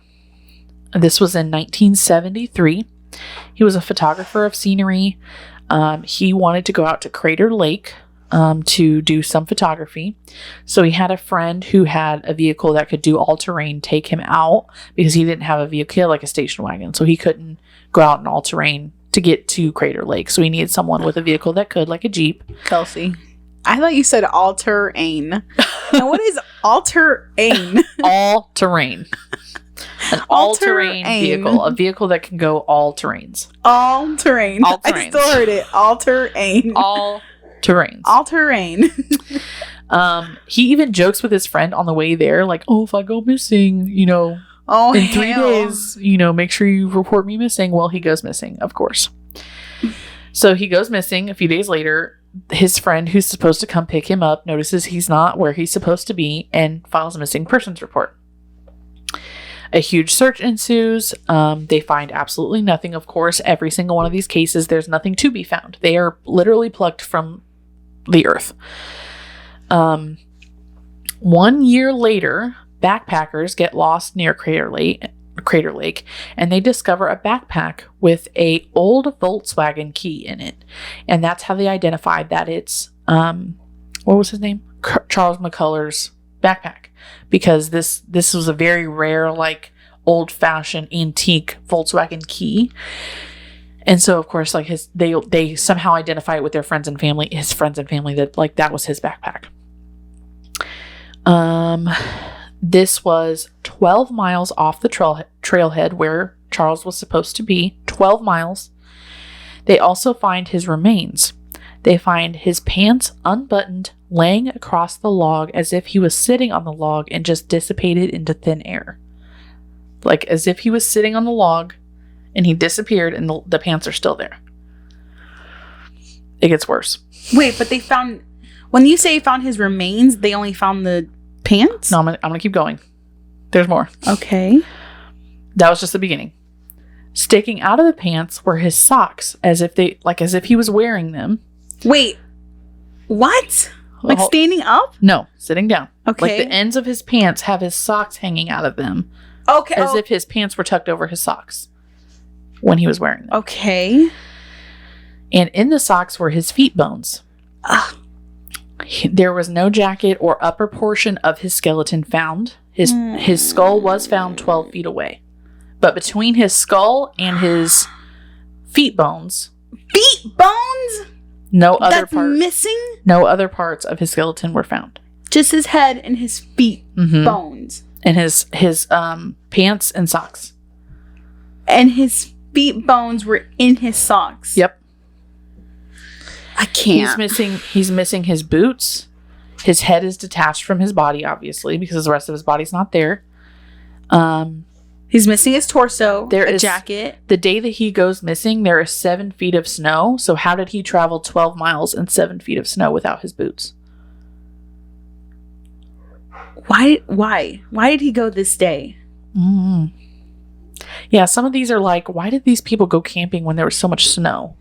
This was in 1973. He was a photographer of scenery. He wanted to go out to Crater Lake to do some photography. So he had a friend who had a vehicle that could do all-terrain take him out because he didn't have a vehicle. He had like a station wagon, so he couldn't go out in all-terrain to get to Crater Lake. So he needed someone with a vehicle that could, like a Jeep. Kelsey. I thought you said all-terrain. Now, what is all-terrain? All-terrain. An all-terrain vehicle. A vehicle that can go all terrains. All-terrain. All-terrains. I still heard it. All-terrain. All-terrains. All-terrain. He even jokes with his friend on the way there, like, oh, if I go missing, you know, in 3 days, you know, make sure you report me missing. Well, he goes missing, of course. So he goes missing. A few days later, his friend who's supposed to come pick him up notices he's not where he's supposed to be and files a missing persons report. A huge search ensues. They find absolutely nothing, of course. Every single one of these cases, there's nothing to be found. They are literally plucked from the earth. 1 year later, backpackers get lost near Crater Lake, and they discover a backpack with a old Volkswagen key in it. And that's how they identified that it's, what was his name? Charles McCullers' backpack. Because this was a very rare, like, old-fashioned antique Volkswagen key. And so, of course, like, they somehow identify it with their friends and family, his friends and family, that, like, that was his backpack. This was 12 miles off the trailhead where Charles was supposed to be. 12 miles. They also find his remains. They find his pants unbuttoned, laying across the log as if he was sitting on the log and just dissipated into thin air. Like, as if he was sitting on the log and he disappeared and the pants are still there. It gets worse. Wait, but they found... When you say found his remains, they only found the pants? No, I'm gonna keep going. There's more. Okay. That was just the beginning. Sticking out of the pants were his socks, as if he was wearing them. Wait, what? Like standing up? No, sitting down. Okay. Like the ends of his pants have his socks hanging out of them. Okay. As if his pants were tucked over his socks when he was wearing them. Okay. And in the socks were his feet bones. There was no jacket or upper portion of his skeleton found. His skull was found 12 feet away. But between his skull and his feet bones... Feet bones? No other parts missing? No other parts of his skeleton were found. Just his head and his feet bones. And his pants and socks. And his feet bones were in his socks. Yep. I can't. He's missing his boots. His head is detached from his body, obviously, because the rest of his body's not there. He's missing his torso. There a is jacket. The day that he goes missing, there is 7 feet of snow. So how did he travel 12 miles and 7 feet of snow without his boots? Why did he go this day? Yeah, some of these are like, why did these people go camping when there was so much snow?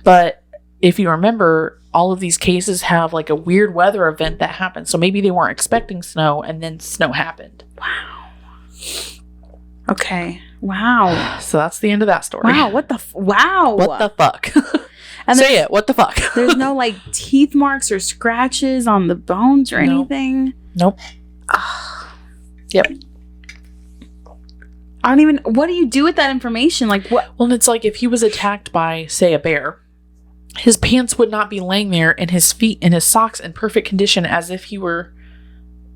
But if you remember, all of these cases have like a weird weather event that happened. So maybe they weren't expecting snow and then snow happened. Wow. Okay. Wow. So that's the end of that story. Wow. What the fuck? And Say it. What the fuck? There's no like teeth marks or scratches on the bones or anything. Nope. Yep. I don't even... What do you do with that information? Like what? Well, it's like if he was attacked by, say, a bear, his pants would not be laying there and his feet and his socks in perfect condition as if he were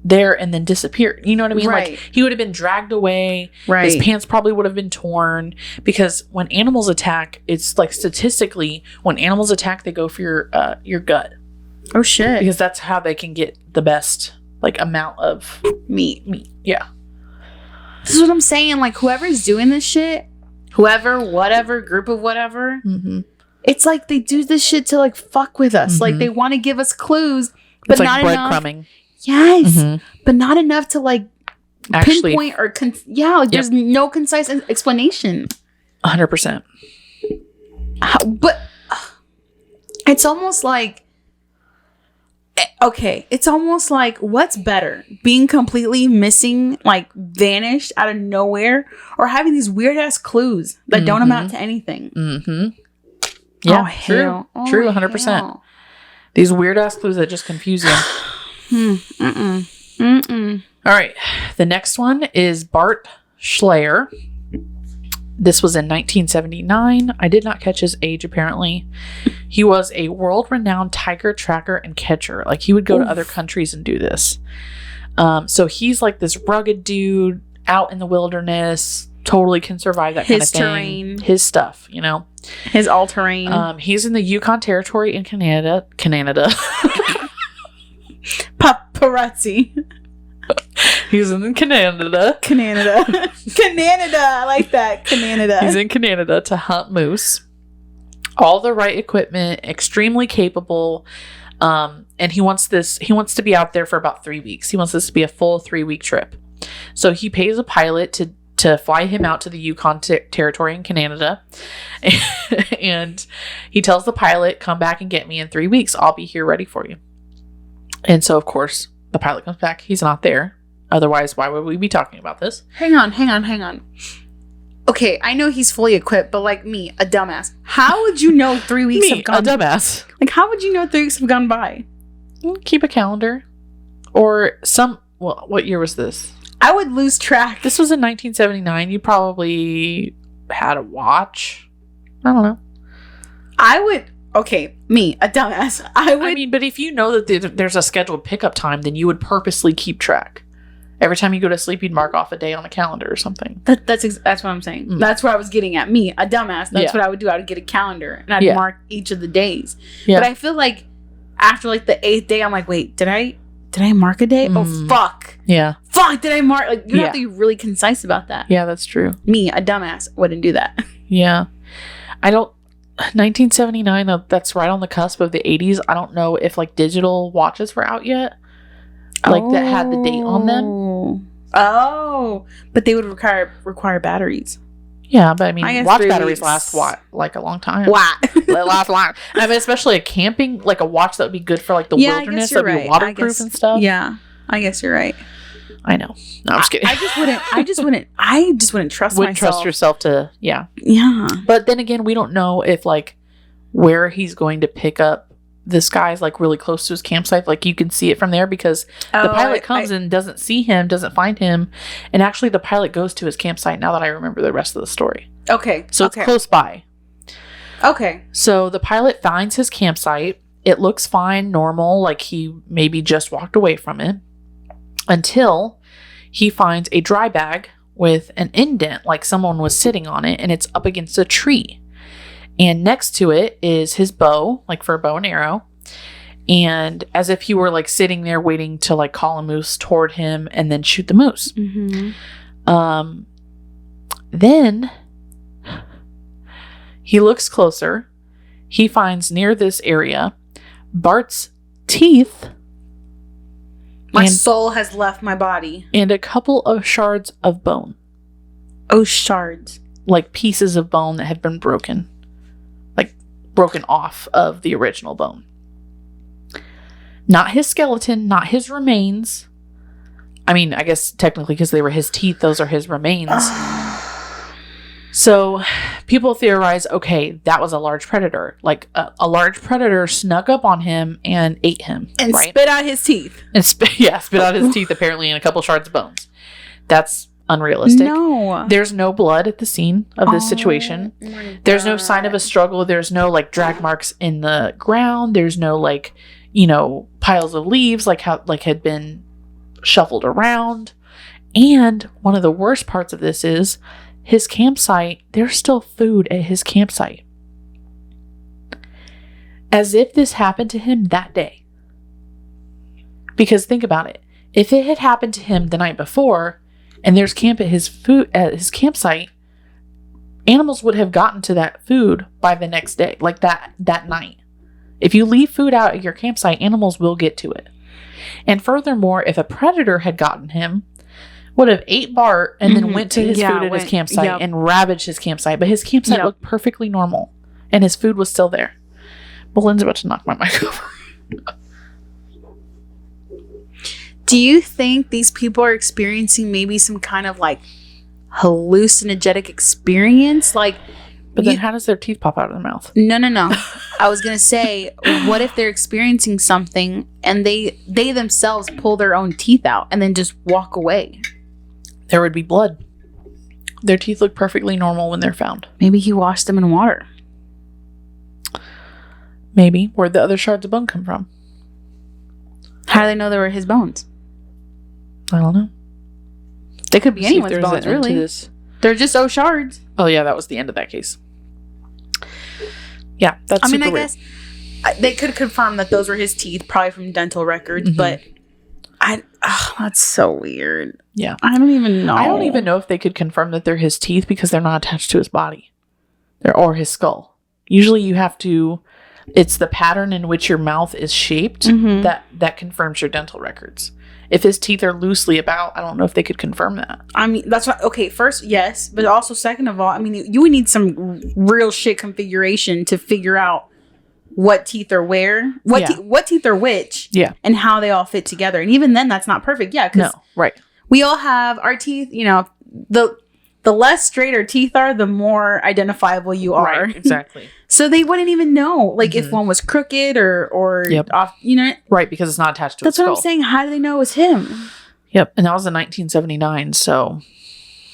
there and then disappeared. You know what I mean? Right. Like he would have been dragged away. Right. His pants probably would have been torn, because when animals attack, it's like statistically, when animals attack, they go for your gut, Oh shit. because that's how they can get the best like amount of Meat. Yeah. This is what I'm saying. Like whoever's doing this shit, whoever, whatever, group of whatever, Mm-hmm. it's like they do this shit to like fuck with us. Like they want to give us clues, but It's not like enough. breadcrumbing. Yes, Mhm. but not enough to like Actually, pinpoint or like there's no concise explanation. 100%. But it's almost like okay, it's almost like what's better, being completely missing, like vanished out of nowhere, or having these weird ass clues that don't amount to anything. Mm-hmm. Yeah, Oh, true. hell. Oh, True, 100%. hell. These weird ass clues that just confuse you. All right. The next one is Bart Schleyer. This was in 1979. I did not catch his age, apparently. He was a world-renowned tiger tracker and catcher. Like, he would go to other countries and do this. So he's like this rugged dude out in the wilderness, totally can survive that kind of thing. Terrain. His stuff, you know. His all terrain. He's in the Yukon Territory in Canada. Paparazzi. He's in Canada. Canada. Canada. I like that. Canada. He's in Canada to hunt moose. All the right equipment, extremely capable. And he wants to be out there for about 3 weeks. He wants this to be a full 3-week trip. So he pays a pilot to fly him out to the Yukon Territory in Canada. And he tells the pilot, come back and get me in 3 weeks. I'll be here ready for you. And so, of course, the pilot comes back. He's not there. Otherwise, why would we be talking about this? Hang on. Okay, I know he's fully equipped, but like me, a dumbass. How would you know 3 weeks have gone? A dumbass. Like, how would you know 3 weeks have gone by? Keep a calendar. Or what year was this? I would lose track. This was in 1979. You probably had a watch. I don't know. I would. Okay, me, a dumbass. I would. But if you know that there's a scheduled pickup time, then you would purposely keep track. Every time you go to sleep, you'd mark off a day on a calendar or something. That's what I'm saying. That's where I was getting at. Me, a dumbass. That's what I would do. I would get a calendar and I'd mark each of the days. Yeah. But I feel like after like the 8th day, I'm like, wait, did I mark a day? Oh fuck. Yeah. Fuck, did I mark? Like you have to be really concise about that. Yeah, that's true. Me, a dumbass, wouldn't do that. Yeah. 1979, that's right on the cusp of the 80s. I don't know if like digital watches were out yet. Like that had the date on them. Oh, but they would require batteries. Yeah, but I mean, watch 3 batteries weeks. last like a long time. Wow. They last long. I mean, especially a camping, like a watch that would be good for like the wilderness, that'd be waterproof and stuff. Yeah, I guess you're right. I know. No, I'm just kidding. I just wouldn't trust Wouldn't myself. trust yourself to, yeah. Yeah. But then again, we don't know if like where he's going to pick up. This guy's like really close to his campsite. Like you can see it from there because the pilot comes and doesn't see him, doesn't find him. And actually the pilot goes to his campsite now that I remember the rest of the story. Okay. So it's close by. Okay. So the pilot finds his campsite. It looks fine, normal, like he maybe just walked away from it until he finds a dry bag with an indent, like someone was sitting on it, and it's up against a tree. And next to it is his bow, like for a bow and arrow. And as if he were like sitting there waiting to like call a moose toward him and then shoot the moose. Mm-hmm. Then he looks closer. He finds near this area Bart's teeth. My soul has left my body. And a couple of shards of bone. Oh, shards. Like pieces of bone that had been broken. Broken off of the original bone. Not his skeleton, not his remains. I mean, I guess technically because they were his teeth, those are his remains. So people theorize, okay, that was a large predator. Like a large predator snuck up on him and ate him. And right? spit out his teeth. And spit out his teeth apparently and a couple shards of bones. That's unrealistic. No. There's no blood at the scene of this situation. There's no sign of a struggle. There's no like drag marks in the ground. There's no like, piles of leaves like had been shuffled around. And one of the worst parts of this is his campsite, there's still food at his campsite. As if this happened to him that day. Because think about it. If it had happened to him the night before and there's camp at his campsite, animals would have gotten to that food by the next day, like that night. If you leave food out at your campsite, animals will get to it. And furthermore, if a predator had gotten him, would have ate Bart and then went to his food at his campsite and ravaged his campsite. But his campsite looked perfectly normal and his food was still there. Belinda's about to knock my mic over. Do you think these people are experiencing maybe some kind of like hallucinogenic experience? Like, but then how does their teeth pop out of their mouth? No. I was going to say, what if they're experiencing something and they themselves pull their own teeth out and then just walk away? There would be blood. Their teeth look perfectly normal when they're found. Maybe he washed them in water. Maybe. Where'd the other shards of bone come from? How do they know they were his bones? I don't know. They could be anyone's bones, really. They're just shards. Oh, yeah, that was the end of that case. Yeah, that's super weird. Guess they could confirm that those were his teeth, probably from dental records, but that's so weird. Yeah. I don't even know. I don't even know if they could confirm that they're his teeth because they're not attached to his body or his skull. Usually you have to, it's the pattern in which your mouth is shaped that confirms your dental records. If his teeth are loosely about, I don't know if they could confirm that. I mean, that's what, okay, first, yes, but also second of all, I mean, you would need some real shit configuration to figure out what teeth are where, what teeth are which, and how they all fit together. And even then, that's not perfect. Yeah, because we all have our teeth, you know, the less straight our teeth are, the more identifiable you are. Right, exactly. So they wouldn't even know, like, if one was crooked or off, you know? Right, because it's not attached to his skull. That's what I'm saying. How do they know it was him? Yep, and that was in 1979, so...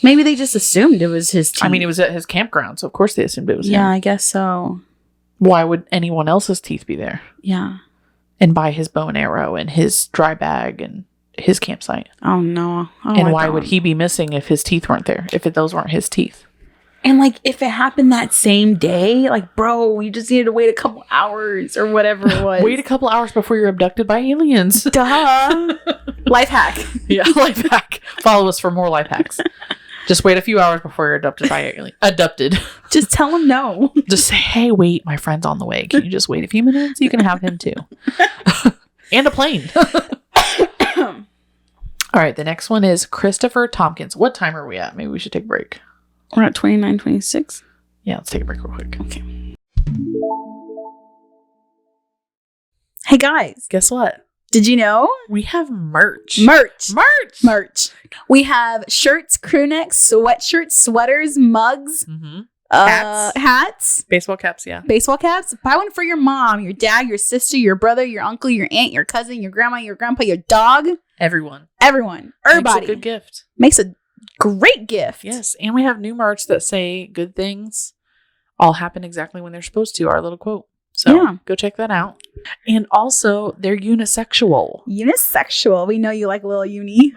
Maybe they just assumed it was his teeth. I mean, it was at his campground, so of course they assumed it was him. Yeah, I guess so. Why would anyone else's teeth be there? Yeah. And by his bow and arrow and his dry bag and his campsite. Oh, no. And why would he be missing if his teeth weren't there? If those weren't his teeth? And, like, if it happened that same day, like, bro, you just needed to wait a couple hours or whatever it was. Wait a couple hours before you're abducted by aliens. Duh. Life hack. Yeah, life hack. Follow us for more life hacks. Just wait a few hours before you're abducted by aliens. Abducted. Just tell them no. Just say, hey, wait, my friend's on the way. Can you just wait a few minutes? You can have him too. And a plane. All right, the next one is Christopher Tompkins. What time are we at? Maybe we should take a break. We're at 29:26. Yeah, let's take a break real quick. Okay. Hey, guys. Guess what? Did you know? We have merch. Merch. We have shirts, crew necks, sweatshirts, sweaters, mugs, hats. Baseball caps, yeah. Baseball caps. Buy one for your mom, your dad, your sister, your brother, your uncle, your aunt, your cousin, your grandma, your grandpa, your dog. Everyone. Everybody. Makes a good gift. Makes a great gift. Yes. And we have new merch that say good things all happen exactly when they're supposed to. Our little quote. So go check that out. And also, they're unisexual. Unisexual. We know you like a little uni.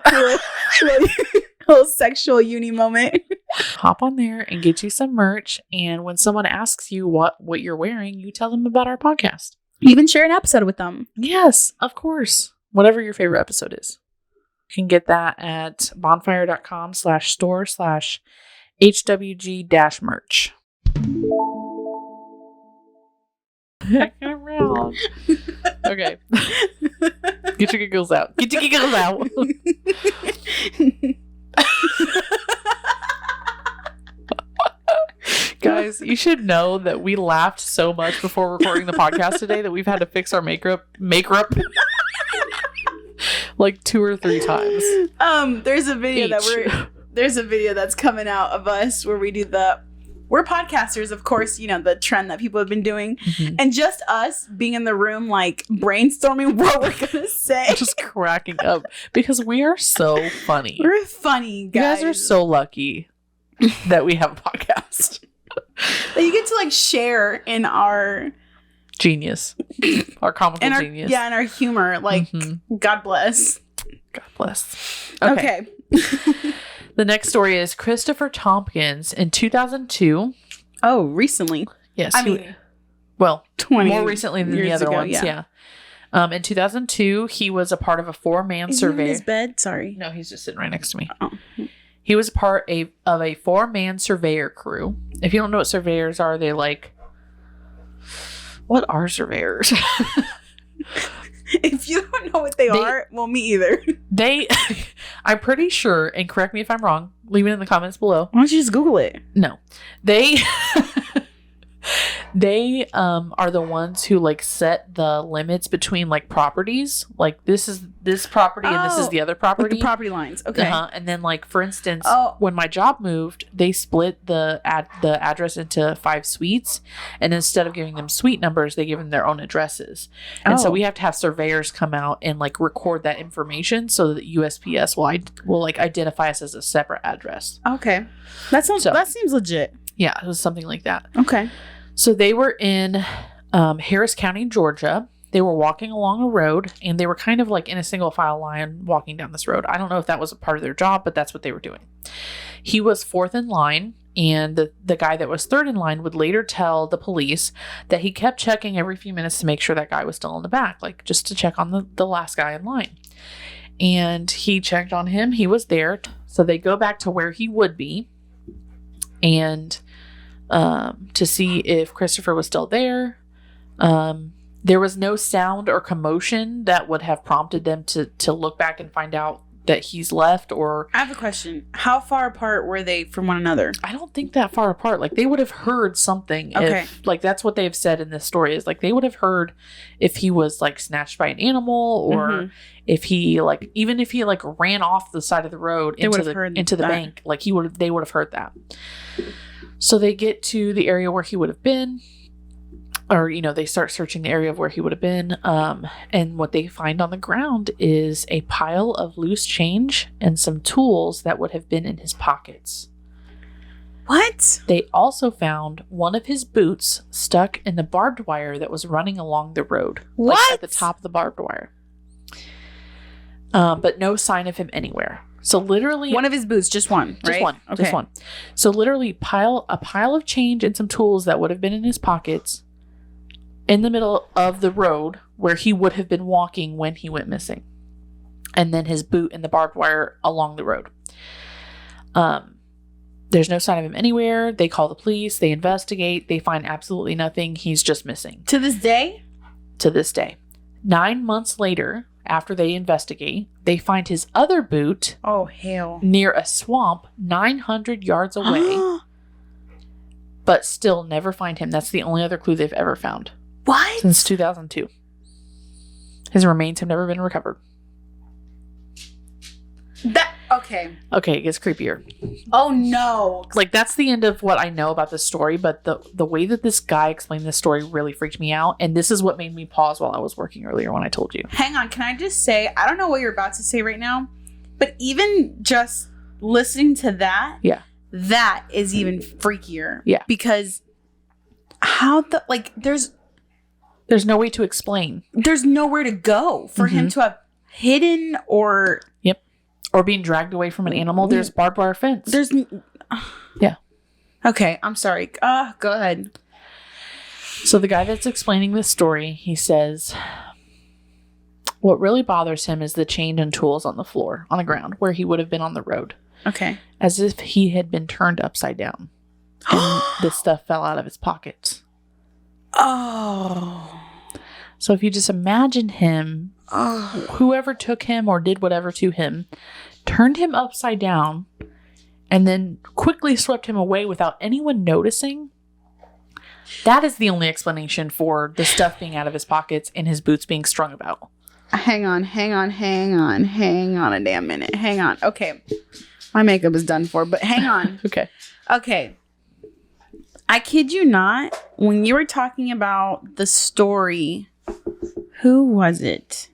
little sexual uni moment. Hop on there and get you some merch. And when someone asks you what you're wearing, you tell them about our podcast. Even share an episode with them. Yes, of course. Whatever your favorite episode is. You can get that at bonfire.com/store/HWG-merch. Around. Okay. Get your giggles out. Get your giggles out. Guys, you should know that we laughed so much before recording the podcast today that we've had to fix our makeup like 2 or 3 times. There's a video that's coming out of us where we do we're podcasters, of course, you know, the trend that people have been doing. Mm-hmm. And just us being in the room, like, brainstorming what we're going to say. Just cracking up. Because we are so funny. We're funny, guys. You guys are so lucky that we have a podcast. That you get to, like, share in our... genius. Our comical genius. Yeah, and our humor. Like, God bless. God bless. Okay. The next story is Christopher Tompkins in 2002. Oh, recently. Yes. I mean, 20 more recently than the years other ago, ones. Yeah. In 2002, he was a part of a 4-man Is he in survey. his bed? Sorry. No, he's just sitting right next to me. Oh. He was a part of a 4-man surveyor crew. If you don't know what surveyors are, they like... What are surveyors? If you don't know what they are, well, me either. I'm pretty sure, and correct me if I'm wrong, leave it in the comments below. Why don't you just Google it? No. They are the ones who like set the limits between like properties. Like this is this property and this is the other property. Like the property lines. Okay. And then like for instance, Oh. when my job moved, they split the address into 5 suites, and instead of giving them suite numbers, they give them their own addresses. And so we have to have surveyors come out and like record that information so that USPS will like identify us as a separate address. Okay. That seems legit. Yeah, it was something like that. Okay. So they were in Harris County, Georgia. They were walking along a road, and they were kind of like in a single file line walking down this road. I don't know if that was a part of their job, but that's what they were doing. He was 4th in line, and the guy that was 3rd in line would later tell the police that he kept checking every few minutes to make sure that guy was still in the back, like just to check on the last guy in line. And he checked on him. He was there. So they go back to where he would be, and to see if Christopher was still there. There was no sound or commotion that would have prompted them to look back and find out that he's left. Or I have a question. How far apart were they from one another? I don't think that far apart. Like they would have heard something. Okay. If, like that's what they've said in this story is like they would have heard if he was like snatched by an animal, or if he like even if he like ran off the side of the road into the bank, like they would have heard that. So they get to the area where he would have been, or, they start searching the area of where he would have been. And what they find on the ground is a pile of loose change and some tools that would have been in his pockets. What? They also found one of his boots stuck in the barbed wire that was running along the road. What? Like at the top of the barbed wire. But no sign of him anywhere. So literally one of his boots, just one, right? Just one. Okay. Just one. So literally a pile of change and some tools that would have been in his pockets in the middle of the road where he would have been walking when he went missing. And then his boot and the barbed wire along the road. There's no sign of him anywhere. They call the police. They investigate. They find absolutely nothing. He's just missing. To this day? To this day. 9 months later, after they investigate, they find his other boot near a swamp 900 yards away, but still never find him. That's the only other clue they've ever found. What? Since 2002. His remains have never been recovered. Okay, it gets creepier. Oh, no. Like, that's the end of what I know about this story, but the way that this guy explained this story really freaked me out, and this is what made me pause while I was working earlier when I told you. Hang on, can I just say, I don't know what you're about to say right now, but even just listening to that, that is even freakier. Yeah. Because there's no way to explain. There's nowhere to go for him to have hidden or... Or being dragged away from an animal. There's barbed wire fence. Yeah. Okay, I'm sorry. Go ahead. So the guy that's explaining this story, he says, what really bothers him is the chain and tools on the floor, on the ground, where he would have been on the road. Okay. As if he had been turned upside down. And this stuff fell out of his pockets. Oh. So if you just imagine him, whoever took him or did whatever to him, turned him upside down, and then quickly swept him away without anyone noticing. That is the only explanation for the stuff being out of his pockets and his boots being strung about. Hang on a damn minute. Hang on. Okay. My makeup is done for, but hang on. Okay. I kid you not, when you were talking about the story, who was it?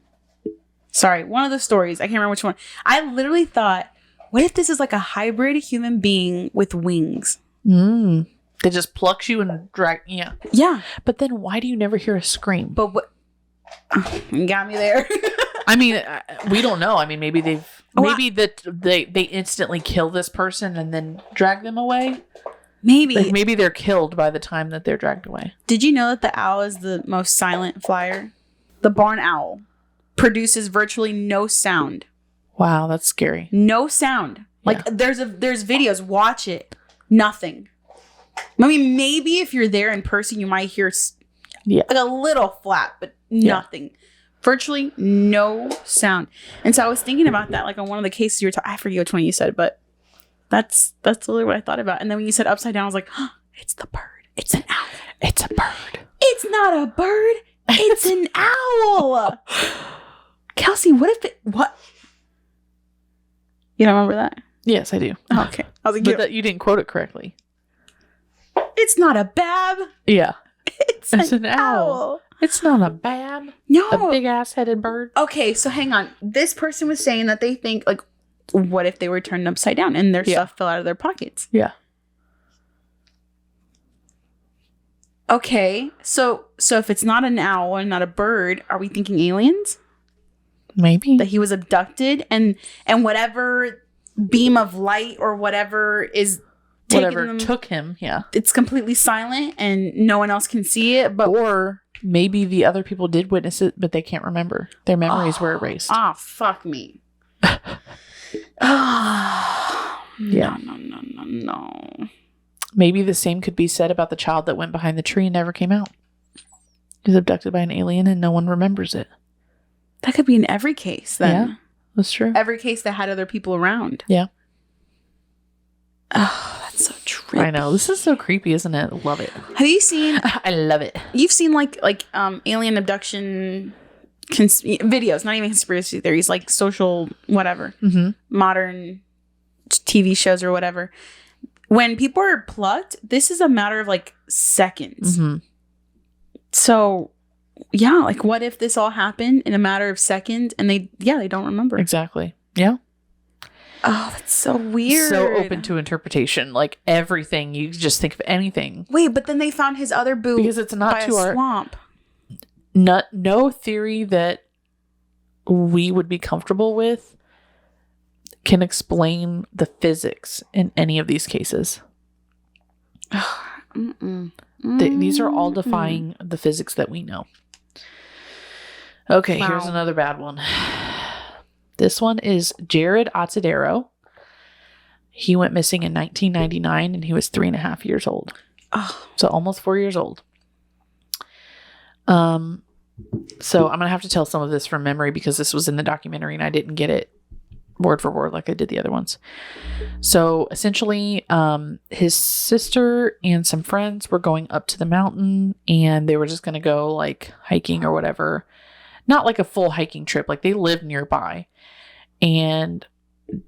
Sorry, one of the stories. I can't remember which one. I literally thought, what if this is like a hybrid human being with wings? They just plucks you and drag. Yeah. But then why do you never hear a scream? But what? You got me there. I mean, we don't know. I mean, maybe they instantly kill this person and then drag them away. Maybe. Like maybe they're killed by the time that they're dragged away. Did you know that the owl is the most silent flyer? The barn owl produces virtually no sound. Wow, that's scary. No sound. Like there's videos. Watch it. Nothing. I mean, maybe if you're there in person, you might hear like a little flap, but nothing. Virtually no sound. And so I was thinking about that, like on one of the cases you were talking. I forget which one you said, but that's literally what I thought about. And then when you said upside down, I was like, oh, it's the bird. It's an owl. It's a bird. It's not a bird. It's an owl. Kelsey, what? You don't remember that? Yes, I do. Oh, okay. I was like, but you didn't quote it correctly. It's not a bab. Yeah. It's an owl. It's not a bab. No. A big ass headed bird. Okay, so hang on. This person was saying that they think, like, what if they were turned upside down and their stuff fell out of their pockets? Yeah. Okay, so if it's not an owl and not a bird, are we thinking aliens? Maybe. That he was abducted and whatever beam of light or whatever is took him, it's completely silent and no one else can see it. But or maybe the other people did witness it, but they can't remember. Their memories were erased. Fuck me. Yeah. No. Maybe the same could be said about the child that went behind the tree and never came out. He was abducted by an alien and no one remembers it. That could be in every case then. Yeah, that's true. Every case that had other people around. Yeah. Oh, that's so true. I know. This is so creepy, isn't it? Love it. Have you seen... I love it. You've seen like alien abduction videos, not even conspiracy theories, like social whatever, modern TV shows or whatever. When people are plucked, this is a matter of like seconds. So, yeah, like what if this all happened in a matter of seconds and they don't remember? Exactly. Yeah. Oh, that's so weird. So open to interpretation. Like everything, you just think of anything. Wait, but then they found his other boo because it's not by to a our swamp. No theory that we would be comfortable with can explain the physics in any of these cases. These are all defying the physics that we know. Okay, here's another bad one. This one is Jared Ottadero. He went missing in 1999 and he was 3.5 years old. Oh. So almost 4 years old. So I'm going to have to tell some of this from memory because this was in the documentary and I didn't get it word for word like I did the other ones. So essentially, his sister and some friends were going up to the mountain and they were just going to go like hiking or whatever. Not like a full hiking trip. Like they lived nearby. And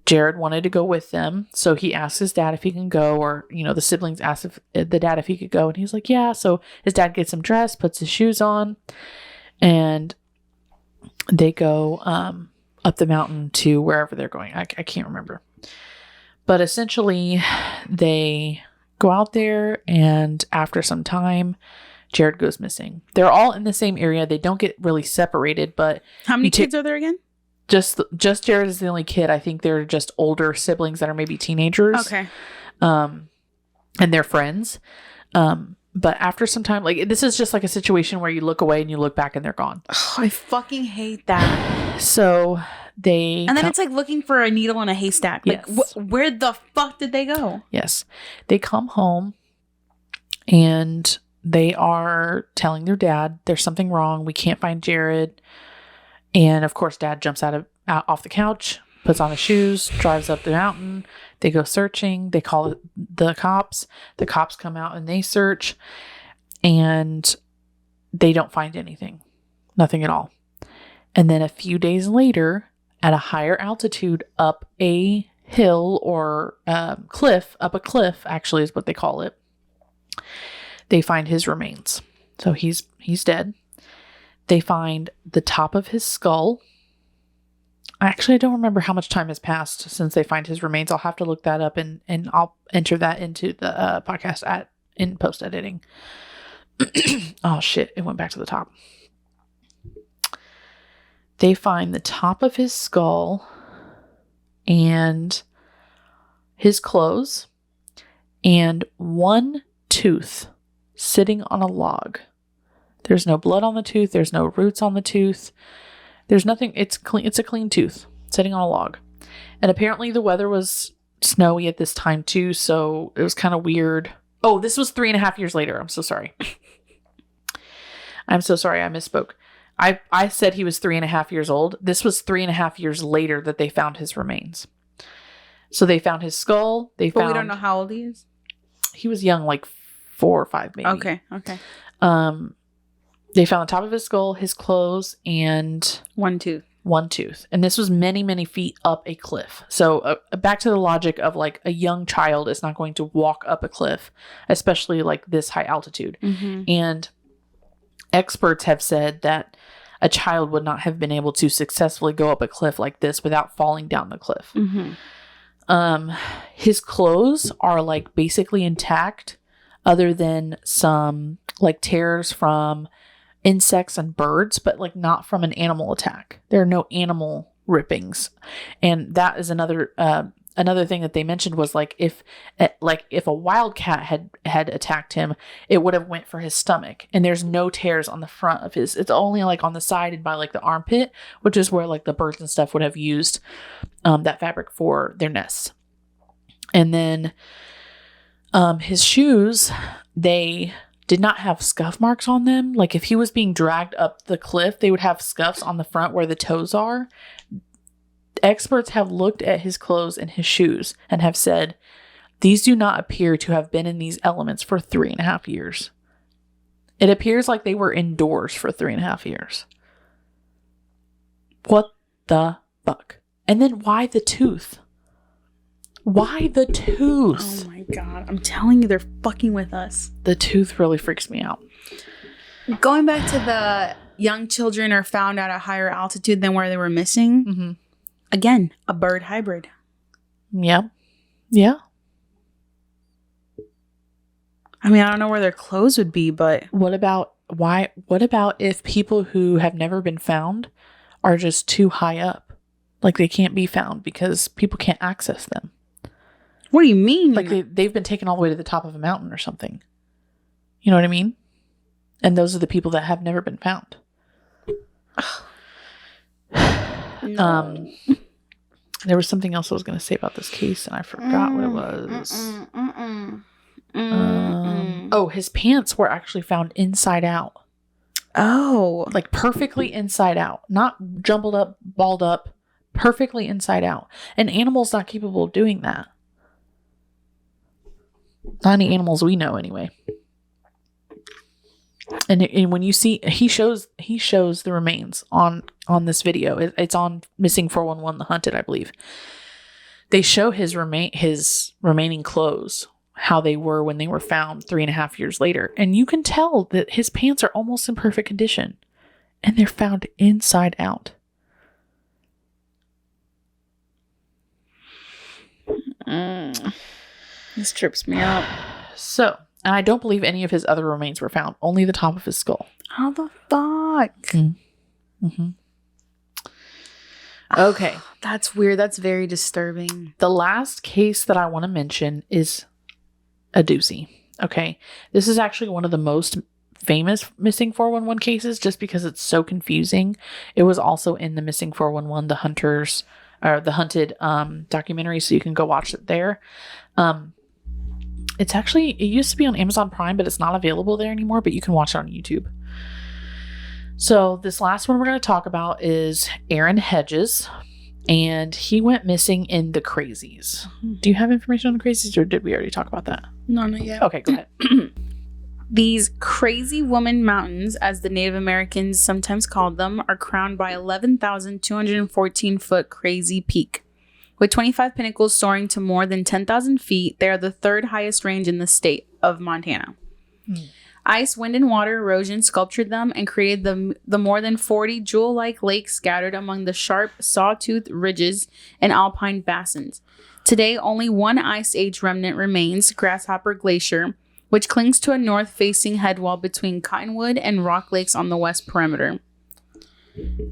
Jared wanted to go with them. So he asked his dad if he can go, or, the siblings asked the dad if he could go. And he's like, yeah. So his dad gets him dressed, puts his shoes on, and they go up the mountain to wherever they're going. I can't remember. But essentially, they go out there, and after some time, Jared goes missing. They're all in the same area. They don't get really separated, but... How many kids are there again? Just Jared is the only kid. I think they're just older siblings that are maybe teenagers. Okay. And they're friends. But after some time, like this is just like a situation where you look away and you look back and they're gone. Oh, I fucking hate that. So they... And then it's like looking for a needle in a haystack. Like, yes. Where the fuck did they go? Yes. They come home and they are telling their dad there's something wrong. We can't find Jared. And of course, dad jumps out off the couch, puts on his shoes, drives up the mountain. They go searching. They call the cops. The cops come out and they search. And they don't find anything. Nothing at all. And then a few days later, at a higher altitude up a hill or cliff, up a cliff actually is what they call it, they find his remains. So he's dead. They find the top of his skull. Actually, I don't remember how much time has passed since they find his remains. I'll have to look that up and I'll enter that into the podcast in post editing. Oh shit, it went back to the top. they find the top of his skull and his clothes and one tooth sitting on a log. There's no blood on the tooth. There's no roots on the tooth. There's nothing. It's clean. It's a clean tooth sitting on a log. And apparently the weather was snowy at this time too, so it was kind of weird. Oh, this was 3.5 years later. I'm so sorry. I'm so sorry. I misspoke. I said he was 3.5 years old. This was 3.5 years later that they found his remains. So they found his skull. But we don't know how old he is. He was young, like 4 or 5 maybe. Okay. They found the top of his skull, his clothes, and one tooth. And this was many, many feet up a cliff. So back to the logic of like a young child is not going to walk up a cliff, especially like this high altitude. Mm-hmm. And experts have said that a child would not have been able to successfully go up a cliff like this without falling down the cliff. Mm-hmm. His clothes are like basically intact, other than some like tears from insects and birds, but like not from an animal attack. There are no animal rippings. And that is another thing that they mentioned was like if a wildcat had attacked him, it would have went for his stomach. And there's no tears on the front of his. It's only like on the side and by like the armpit, which is where like the birds and stuff would have used that fabric for their nests. And then his shoes, they did not have scuff marks on them. Like if he was being dragged up the cliff, they would have scuffs on the front where the toes are. Experts have looked at his clothes and his shoes and have said, these do not appear to have been in these elements for 3.5 years. It appears like they were indoors for 3.5 years. What the fuck? And then why the tooth? Why the tooth? Oh my God. I'm telling you, they're fucking with us. The tooth really freaks me out. Going back to the young children are found at a higher altitude than where they were missing. Mm-hmm. Again, a bird hybrid. Yeah. Yeah. I mean, I don't know where their clothes would be, but what about if people who have never been found are just too high up? Like they can't be found because people can't access them. What do you mean? Like they've been taken all the way to the top of a mountain or something. You know what I mean? And those are the people that have never been found. No. There was something else I was going to say about this case, and I forgot what it was. Oh, his pants were actually found inside out. Oh. Like perfectly inside out. Not jumbled up, balled up. Perfectly inside out. An animal's not capable of doing that. Not any animals we know, anyway. And when you see, he shows the remains on this video. It's on Missing 411 The Hunted, I believe. They show his remaining clothes, how they were when they were found 3.5 years later, and you can tell that his pants are almost in perfect condition, and they're found inside out. This trips me out. So, and I don't believe any of his other remains were found. Only the top of his skull. How the fuck? Mm-hmm. Okay. That's weird. That's very disturbing. The last case that I want to mention is a doozy. Okay. This is actually one of the most famous Missing 411 cases just because it's so confusing. It was also in the Missing 411, the Hunted documentary, so you can go watch it there. It used to be on Amazon Prime, but it's not available there anymore, but you can watch it on YouTube. So this last one we're going to talk about is Aaron Hedges, and he went missing in the Crazies. Do you have information on the Crazies, or did we already talk about that? No, not yet. Okay, go ahead. These Crazy Woman Mountains, as the Native Americans sometimes called them, are crowned by 11,214-foot Crazy Peak. With 25 pinnacles soaring to more than 10,000 feet, they are the third highest range in the state of Montana. Ice, wind, and water erosion sculptured them and created the more than 40 jewel-like lakes scattered among the sharp sawtooth ridges and alpine basins. Today, only one Ice Age remnant remains, Grasshopper Glacier, which clings to a north-facing headwall between Cottonwood and Rock Lakes on the west perimeter.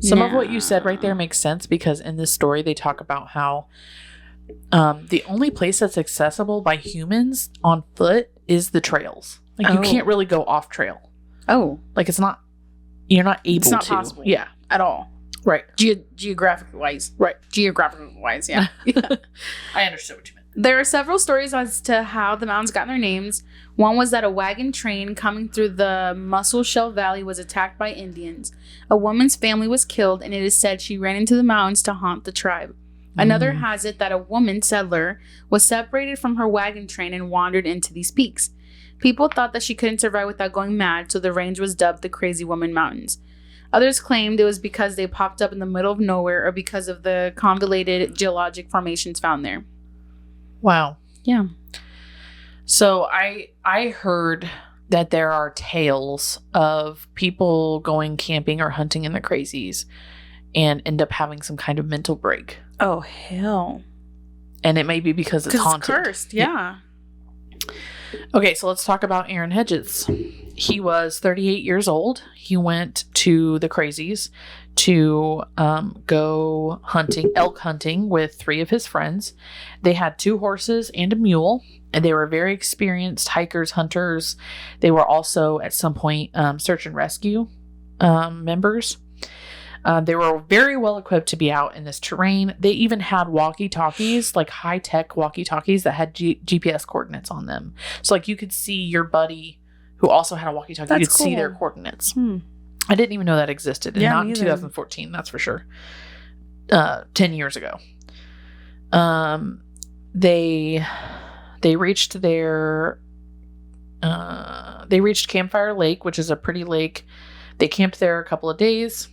Some of what you said right there makes sense, because in this story they talk about how the only place that's accessible by humans on foot is the trails. Like you can't really go off trail. Oh, like you're not able to. It's not possible. Yeah, at all. Right. Geographically wise. Right. Geographically wise. Yeah. I understood what you meant. There are several stories as to how the mountains got their names. One was that a wagon train coming through the Musselshell Valley was attacked by Indians. A woman's family was killed, and it is said she ran into the mountains to haunt the tribe. Another has it that a woman settler was separated from her wagon train and wandered into these peaks. People thought that she couldn't survive without going mad, so the range was dubbed the Crazy Woman Mountains. Others claimed it was because they popped up in the middle of nowhere or because of the convoluted geologic formations found there. Wow. Yeah. So I heard that there are tales of people going camping or hunting in the crazies and end up having some kind of mental break. Oh, hell. And it may be because it's haunted. It's cursed, yeah. Okay, so let's talk about Aaron Hedges. He was 38 years old. He went to the crazies to go elk hunting with 3 of his friends. They had 2 horses and a mule, and they were very experienced hikers, hunters. They were also at some point search and rescue members. They were very well equipped to be out in this terrain. They even had walkie-talkies, like high-tech walkie-talkies that had GPS coordinates on them. So like you could see your buddy who also had a walkie-talkie. You could see their coordinates. I didn't even know that existed. And not in 2014, that's for sure. 10 years ago. They reached Campfire Lake, which is a pretty lake. They camped there a couple of days.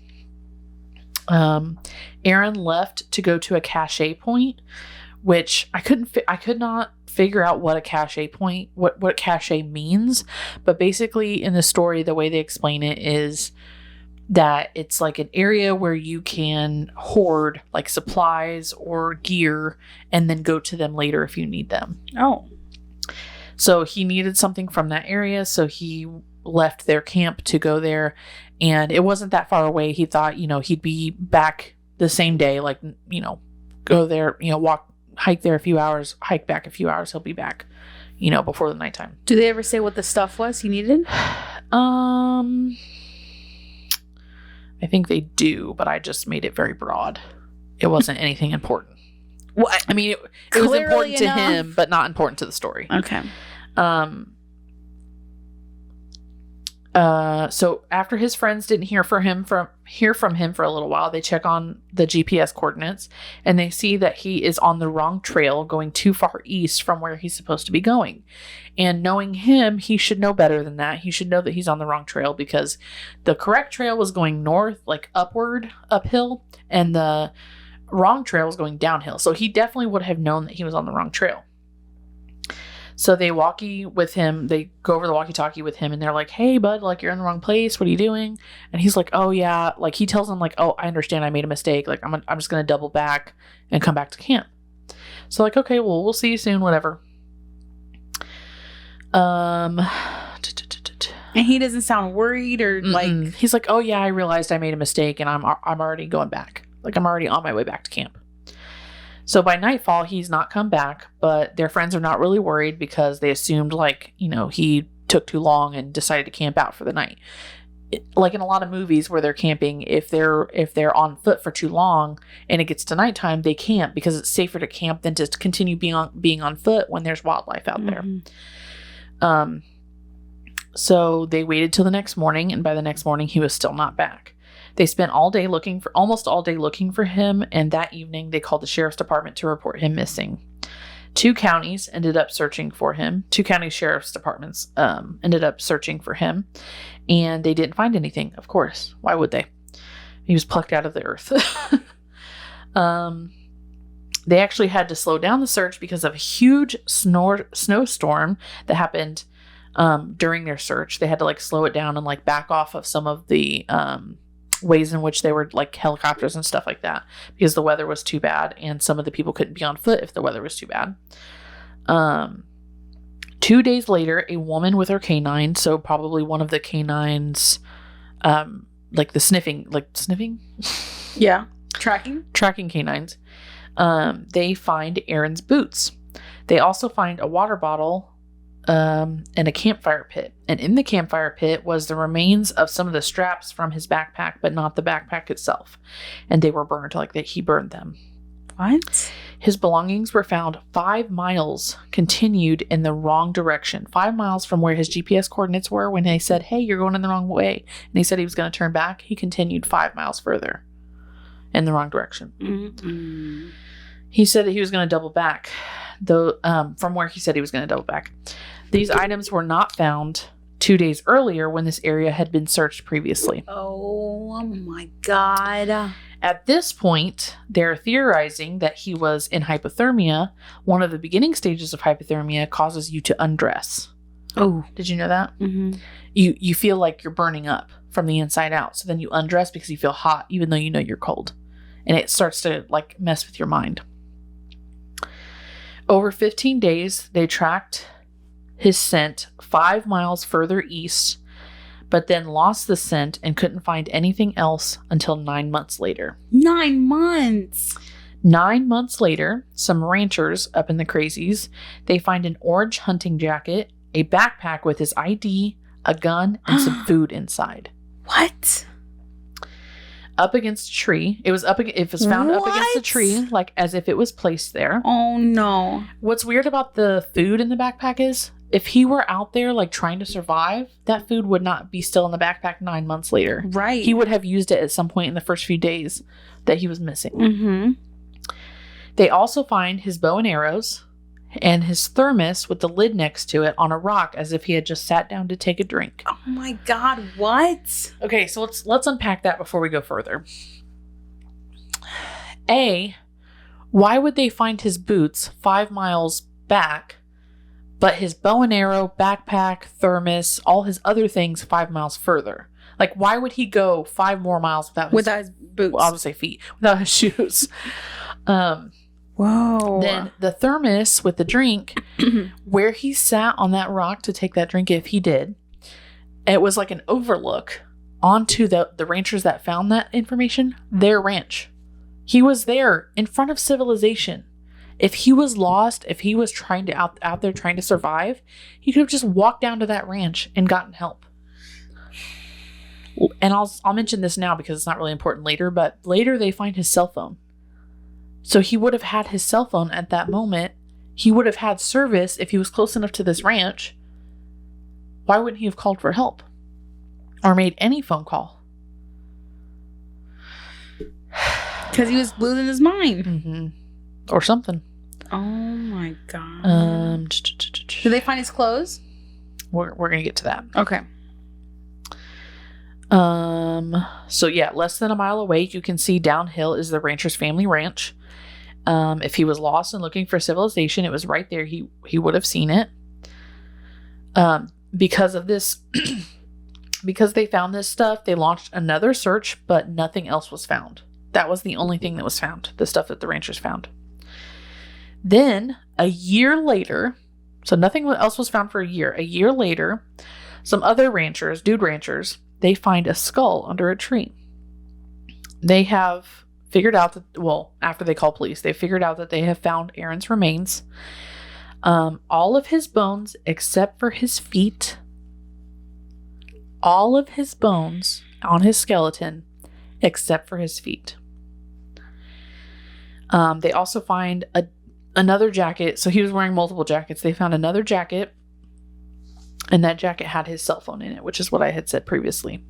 Aaron left to go to a cache point, which I could not figure out what a cache point, what cache means. But basically in the story, the way they explain it is that it's like an area where you can hoard like supplies or gear and then go to them later if you need them. Oh. So he needed something from that area, so he left their camp to go there, and it wasn't that far away. He thought, he'd be back the same day, like, go there, hike there a few hours, hike back a few hours, he'll be back, before the nighttime. Do they ever say what the stuff was he needed? I think they do, but I just made it very broad. It wasn't anything important. Well, I mean, it was important to him, but not important to the story. Okay. So after his friends didn't hear from him for a little while, they check on the GPS coordinates and they see that he is on the wrong trail, going too far east from where he's supposed to be going. And knowing him, he should know better than that. He should know that he's on the wrong trail, because the correct trail was going north, like uphill, and the wrong trail was going downhill. So he definitely would have known that he was on the wrong trail. So they walkie with him. They go over the walkie-talkie with him, and they're like, "Hey, bud, like, you're in the wrong place. What are you doing?" And he's like, "Oh yeah." Like, he tells them like, "Oh, I understand. I made a mistake. Like, I'm just gonna double back and come back to camp." So like, okay, well, we'll see you soon. Whatever. And he doesn't sound worried or like. He's like, "Oh yeah, I realized I made a mistake, and I'm already going back. Like, I'm already on my way back to camp." So by nightfall, he's not come back, but their friends are not really worried because they assumed, like, he took too long and decided to camp out for the night. Like in a lot of movies where they're camping, if they're on foot for too long and it gets to nighttime, they camp because it's safer to camp than to continue being on foot when there's wildlife out there. So they waited till the next morning, and by the next morning, he was still not back. They spent almost all day looking for him, and that evening they called the sheriff's department to report him missing. 2 counties ended up searching for him. 2 county sheriff's departments ended up searching for him, and they didn't find anything. Of course, why would they? He was plucked out of the earth. They actually had to slow down the search because of a huge snowstorm that happened during their search. They had to like slow it down and like back off of some of the ways in which they were like helicopters and stuff like that, because the weather was too bad and some of the people couldn't be on foot if the weather was too bad. 2 days later, a woman with her canine, so probably one of the canines like the sniffing. Yeah. Tracking canines. They find Aaron's boots. They also find a water bottle and a campfire pit. And in the campfire pit was the remains of some of the straps from his backpack, but not the backpack itself. And they were burned, like that he burned them. What? His belongings were found 5 miles continued in the wrong direction. 5 miles from where his GPS coordinates were when they said, hey, you're going in the wrong way. And he said he was going to turn back. He continued 5 miles further in the wrong direction. Mm-mm. He said that he was going to double back, though, from where he said he was going to double back. These items were not found 2 days earlier when this area had been searched previously. Oh my God. At this point, they're theorizing that he was in hypothermia. One of the beginning stages of hypothermia causes you to undress. Oh. Did you know that? Mm-hmm. You feel like you're burning up from the inside out. So then you undress because you feel hot, even though you know you're cold. And it starts to like mess with your mind. Over 15 days, they tracked his scent 5 miles further east, but then lost the scent and couldn't find anything else until 9 months later. 9 months? 9 months later, some ranchers up in the Crazies, they find an orange hunting jacket, a backpack with his ID, a gun, and some food inside. What? Up against a tree. It was found up against a tree, like as if it was placed there. Oh no. What's weird about the food in the backpack is if he were out there like trying to survive, that food would not be still in the backpack 9 months later. Right. He would have used it at some point in the first few days that he was missing. Mm-hmm. They also find his bow and arrows and his thermos with the lid next to it on a rock as if he had just sat down to take a drink. Oh my God, what? Okay, so let's unpack that before we go further. A, why would they find his boots 5 miles back, but his bow and arrow, backpack, thermos, all his other things 5 miles further? Like, why would he go 5 more miles without his boots? Well, I would say feet, without his shoes. Whoa. Then the thermos with the drink, where he sat on that rock to take that drink, if he did, it was like an overlook onto the ranchers that found that information, their ranch. He was there in front of civilization. If he was lost, if he was trying to out there trying to survive, he could have just walked down to that ranch and gotten help. And I'll mention this now because it's not really important later, but later they find his cell phone. So he would have had his cell phone at that moment. He would have had service if he was close enough to this ranch. Why wouldn't he have called for help? Or made any phone call? Because he was losing his mind. Mm-hmm. Or something. Oh my God. Did they find his clothes? We're going to get to that. Okay. So yeah, less than a mile away, you can see downhill is the rancher's family ranch. If he was lost and looking for civilization, it was right there. He would have seen it. Because of this, because they found this stuff, they launched another search, but nothing else was found. That was the only thing that was found, the stuff that the ranchers found. Then, a year later, so nothing else was found for a year. A year later, some other ranchers, dude ranchers, they find a skull under a tree. They have figured out that, well, after they call police, they figured out that they have found Aaron's remains. All of his bones, except for his feet, all of his bones on his skeleton, except for his feet. They also find another jacket. So he was wearing multiple jackets. They found another jacket, and that jacket had his cell phone in it, which is what I had said previously.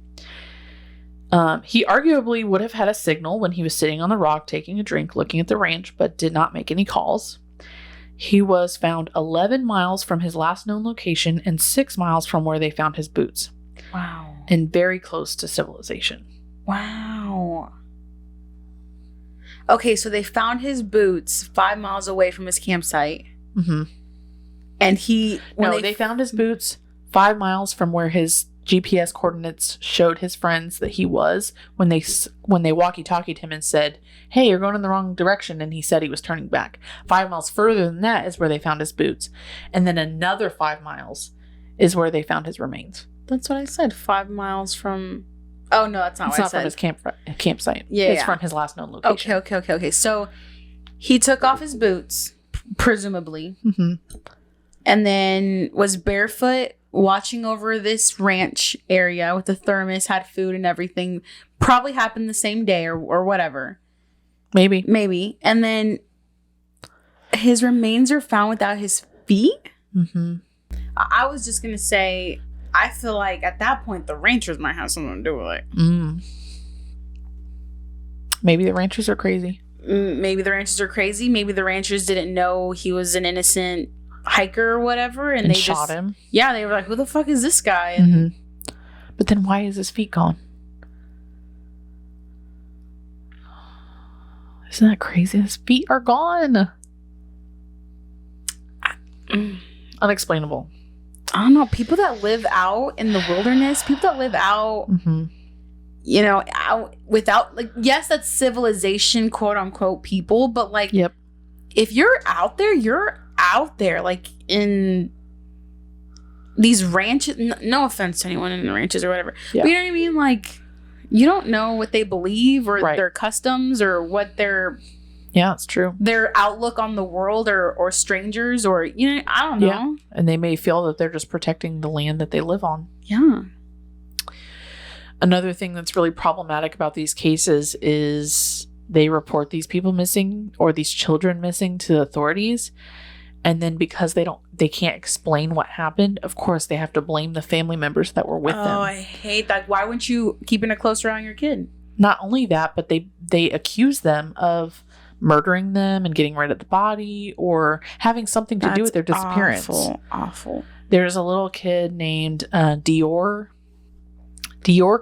He arguably would have had a signal when he was sitting on the rock taking a drink, looking at the ranch, but did not make any calls. He was found 11 miles from his last known location and 6 miles from where they found his boots. Wow. And very close to civilization. Wow. Okay, so they found his boots 5 miles away from his campsite. Mm-hmm. And they found his boots 5 miles from where his GPS coordinates showed his friends that he was when they walkie-talkied him and said, hey, you're going in the wrong direction. And he said he was turning back. 5 miles further than that is where they found his boots. And then another 5 miles is where they found his remains. That's what I said. 5 miles from Oh no, that's not It's what I not from said. his campsite. Yeah, It's yeah. from his last known location. Okay. So he took off his boots, presumably, Mm-hmm. and then was barefoot watching over this ranch area with a thermos, had food and everything. Probably happened the same day or whatever. Maybe. And then his remains are found without his feet. Mm-hmm. I was just going to say, I feel like at that point, the ranchers might have something to do with it. Maybe the ranchers are crazy. Maybe the ranchers are crazy. Maybe the ranchers didn't know he was an innocent hiker or whatever. And they shot him. Yeah, they were like, who the fuck is this guy? And But then why is his feet gone? Isn't that crazy? His feet are gone. Unexplainable. I don't know. People that live out in the wilderness, people that live out, you know, out without, like, yes, that's civilization, quote unquote, people, but like, Yep. if you're out there, you're out there, like in these ranches. No offense to anyone in the ranches or whatever. Yeah. But you know what I mean? Like, you don't know what they believe or Right. their customs or what their Yeah, it's true. outlook on the world or strangers or, you know, I don't know. Yeah. And they may feel that they're just protecting the land that they live on. Yeah. Another thing that's really problematic about these cases is they report these people missing or these children missing to authorities. And then because they can't explain what happened, of course they have to blame the family members that were with them. Oh, I hate that. Why wouldn't you keep a close eye on your kid? Not only that, but they accuse them of murdering them and getting rid of the body or having something to do with their disappearance. Awful. There's a little kid named Dior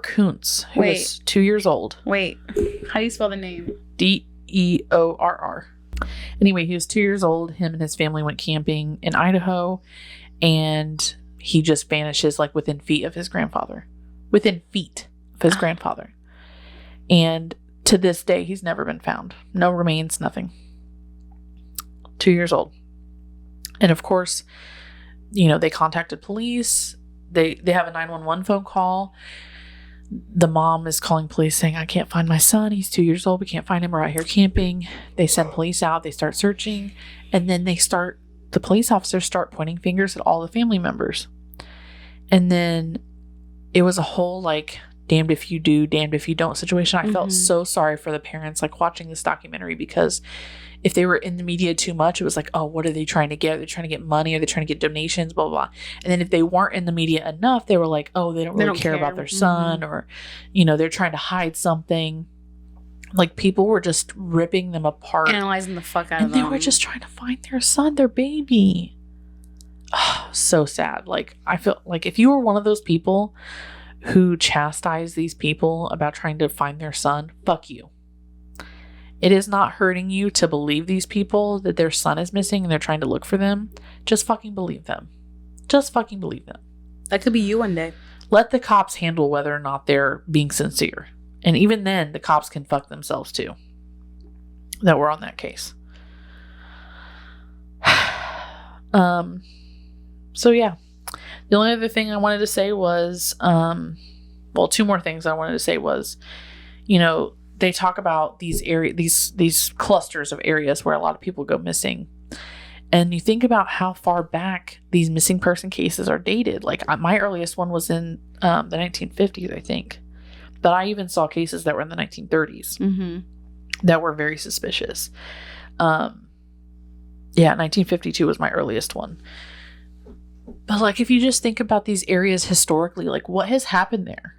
Kuntz, who was 2 years old. Wait, how do you spell the name? Deorr. Anyway, he was 2 years old. Him and his family went camping in Idaho, and he just vanishes like within feet of his grandfather. And to this day, he's never been found. No remains, nothing. 2 years old. And of course, you know, they contacted police. They have a 911 phone call. The mom is calling police saying, I can't find my son. He's 2 years old. We can't find him. We're out here camping. They send police out. They start searching. And then the police officers start pointing fingers at all the family members. And then it was a whole like damned if you do, damned if you don't situation. I felt so sorry for the parents like watching this documentary, because if they were in the media too much, it was like, oh, what are they trying to get? Are they trying to get money? Are they trying to get donations? Blah, blah, blah. And then if they weren't in the media enough, they were like, oh, they don't really care about their son, or, you know, they're trying to hide something. Like, people were just ripping them apart. Analyzing the fuck out of And them. they were just trying to find their son, their baby. Oh, so sad. Like, I feel like if you were one of those people who chastise these people about trying to find their son, fuck you. It is not hurting you to believe these people that their son is missing and they're trying to look for them. Just fucking believe them. Just fucking believe them. That could be you one day. Let the cops handle whether or not they're being sincere. And even then, the cops can fuck themselves too. That were on that case. So yeah. The only other thing I wanted to say was, two more things I wanted to say was, you know, they talk about these these clusters of areas where a lot of people go missing. And you think about how far back these missing person cases are dated. Like, my earliest one was in the 1950s, I think. But I even saw cases that were in the 1930s that were very suspicious. 1952 was my earliest one. But, like, if you just think about these areas historically, like, what has happened there?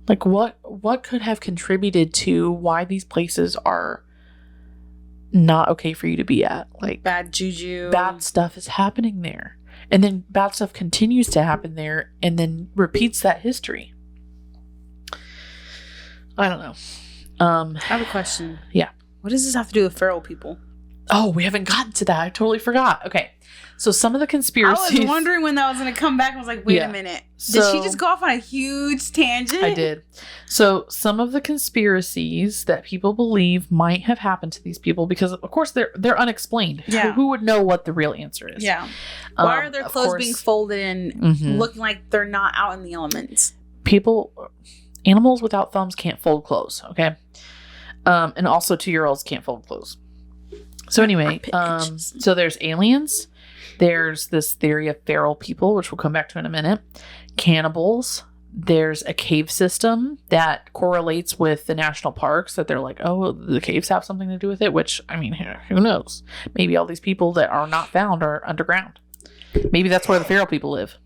Like, what could have contributed to why these places are not okay for you to be at? Like, bad juju. Bad stuff is happening there. And then bad stuff continues to happen there and then repeats that history. I don't know. I have a question. Yeah. What does this have to do with feral people? Oh, we haven't gotten to that. I totally forgot. Okay. So some of the conspiracies. I was wondering when that was going to come back. I was like, wait a minute. Did she just go off on a huge tangent? I did. So some of the conspiracies that people believe might have happened to these people, because of course they're unexplained. Yeah. Who would know what the real answer is? Yeah. Why are their clothes being folded and looking like they're not out in the elements? People, Animals without thumbs can't fold clothes, okay? And also 2-year-olds can't fold clothes. So anyway, so there's aliens. There's this theory of feral people, which we'll come back to in a minute. Cannibals. There's a cave system that correlates with the national parks, that they're like, oh, the caves have something to do with it, which, I mean, who knows? Maybe all these people that are not found are underground. Maybe that's where the feral people live.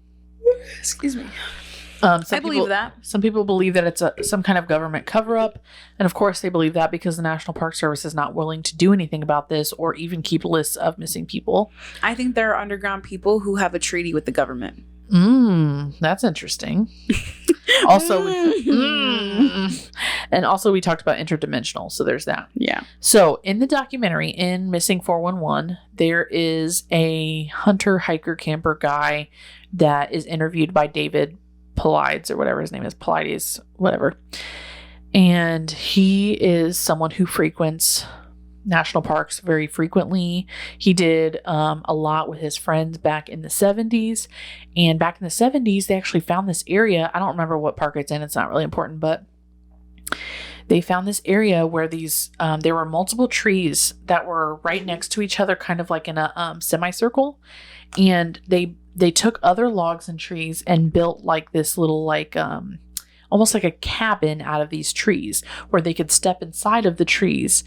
Excuse me. I believe that. Some people believe that it's some kind of government cover-up. And of course, they believe that because the National Park Service is not willing to do anything about this or even keep lists of missing people. I think there are underground people who have a treaty with the government. That's interesting. Also, and also we talked about interdimensional. So there's that. Yeah. So in the documentary, in Missing 411, there is a hunter, hiker, camper guy that is interviewed by David Paulides or whatever his name is, Paulides, whatever. And he is someone who frequents national parks very frequently. He did a lot with his friends back in the 70s. And back in the 70s, they actually found this area. I don't remember what park it's in. It's not really important, but they found this area where these, there were multiple trees that were right next to each other, kind of like in a semicircle. And they took other logs and trees and built like this little, like, almost like a cabin out of these trees where they could step inside of the trees,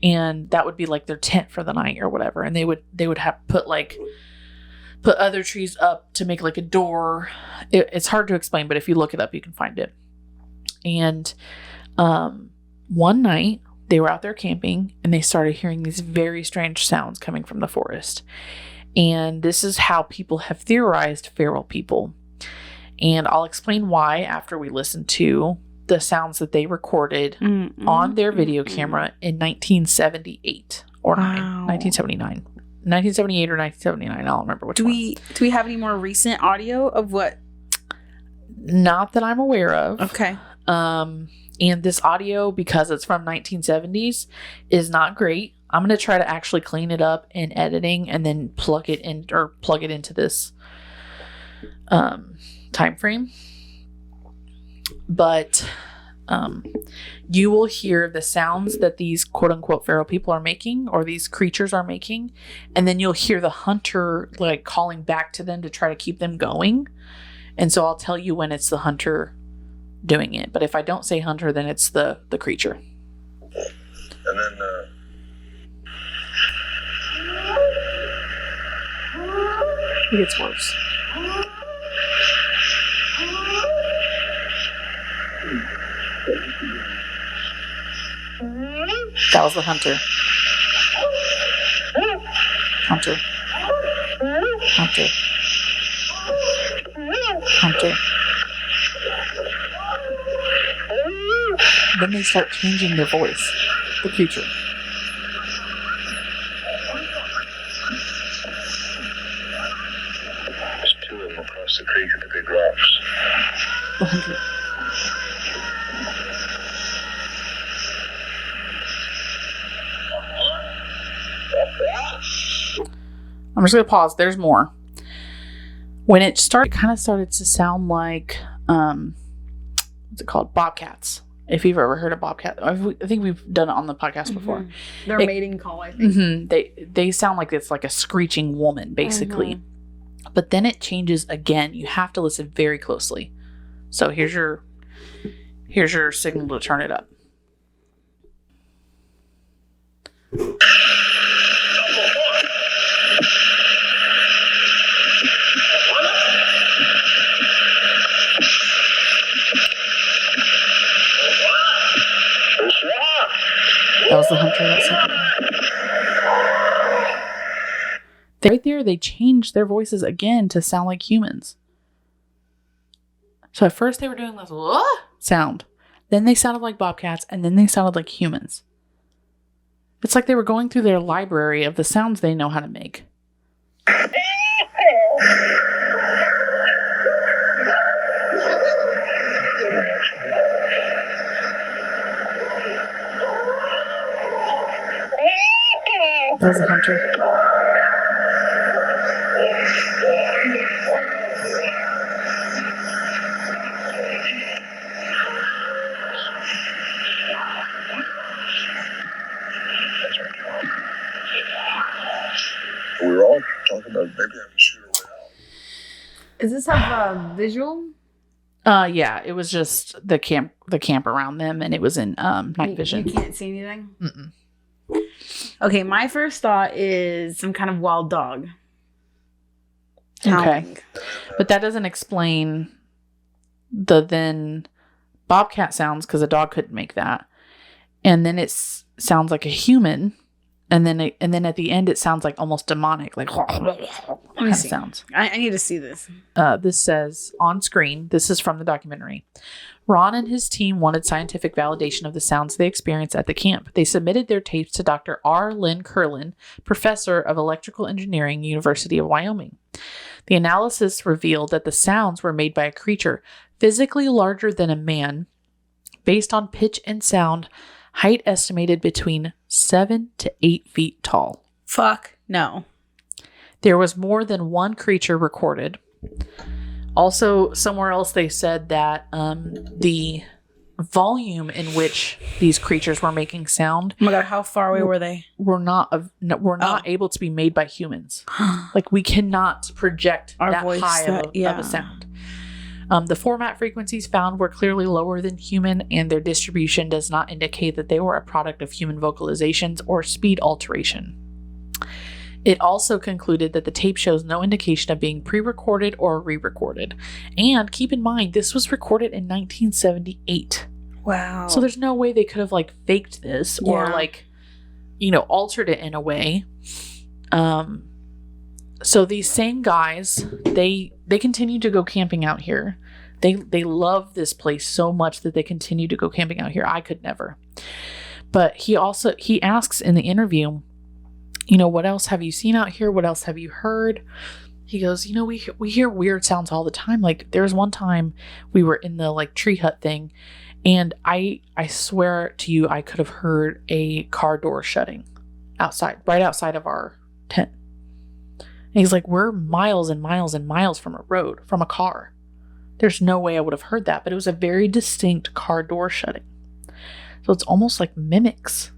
and that would be like their tent for the night or whatever. And they would have put other trees up to make like a door. It's hard to explain, but if you look it up, you can find it. And one night they were out there camping and they started hearing these very strange sounds coming from the forest. And this is how people have theorized feral people. And I'll explain why after we listen to the sounds that they recorded on their video camera in 1978 or 1979. 1978 or 1979. I don't remember which one. Do we have any more recent audio of what? Not that I'm aware of. Okay. And this audio, because it's from 1970s, is not great. I'm going to try to actually clean it up in editing and then plug it into this time frame. But you will hear the sounds that these quote unquote feral people are making, or these creatures are making, and then you'll hear the hunter like calling back to them to try to keep them going. And so I'll tell you when it's the hunter doing it. But if I don't say hunter, then it's the creature. And then it gets worse. That was the hunter. Hunter. Hunter. Hunter. Then they start changing their voice. The creature. there's two of them across the creek at the big rocks. The hunter. I'm just going to pause. There's more. When it kind of started to sound like, what's it called? Bobcats. If you've ever heard of bobcat. I think we've done it on the podcast before. Their mating call, I think. They sound like it's like a screeching woman, basically. But then it changes again. You have to listen very closely. So here's your signal to turn it up. That was the hunter that said. Right there, they changed their voices again to sound like humans. So at first they were doing this sound. Then they sounded like bobcats, and then they sounded like humans. It's like they were going through their library of the sounds they know how to make. That was a hunter. maybe I can shoot her way out. Does this have visual? Yeah, it was just the camp around them, and it was in night vision. You can't see anything? Mm-mm. Okay, my first thought is some kind of wild dog. Okay. Howling. But that doesn't explain the then bobcat sounds, because a dog couldn't make that. And then it sounds like a human, and then at the end it sounds like almost demonic, like Let me see. sounds. I need to see this. This says on screen, this is from the documentary. Ron and his team wanted scientific validation of the sounds they experienced at the camp. They submitted their tapes to Dr. R. Lynn Curlin, professor of electrical engineering, University of Wyoming. The analysis revealed that the sounds were made by a creature physically larger than a man, based on pitch and sound, height estimated between 7 to 8 feet tall. Fuck no. There was more than one creature recorded. Also, somewhere else they said that the volume in which these creatures were making sound Oh my god, how far away were they? were not able to be made by humans. Like, we cannot project Our that voice, high of yeah. a sound. The format frequencies found were clearly lower than human, and their distribution does not indicate that they were a product of human vocalizations or speed alteration. It also concluded that the tape shows no indication of being pre-recorded or re-recorded. And keep in mind, this was recorded in 1978. Wow. So there's no way they could have faked this or altered it in a way. So these same guys, they continue to go camping out here. They love this place so much that they continue to go camping out here. I could never. But he asks in the interview, what else have you seen out here? What else have you heard? He goes, we hear weird sounds all the time. Like, there's one time we were in the tree hut thing, and I swear to you, I could have heard a car door shutting right outside of our tent. And he's like, we're miles and miles and miles from a road, from a car. There's no way I would have heard that, but it was a very distinct car door shutting. So it's almost like mimics.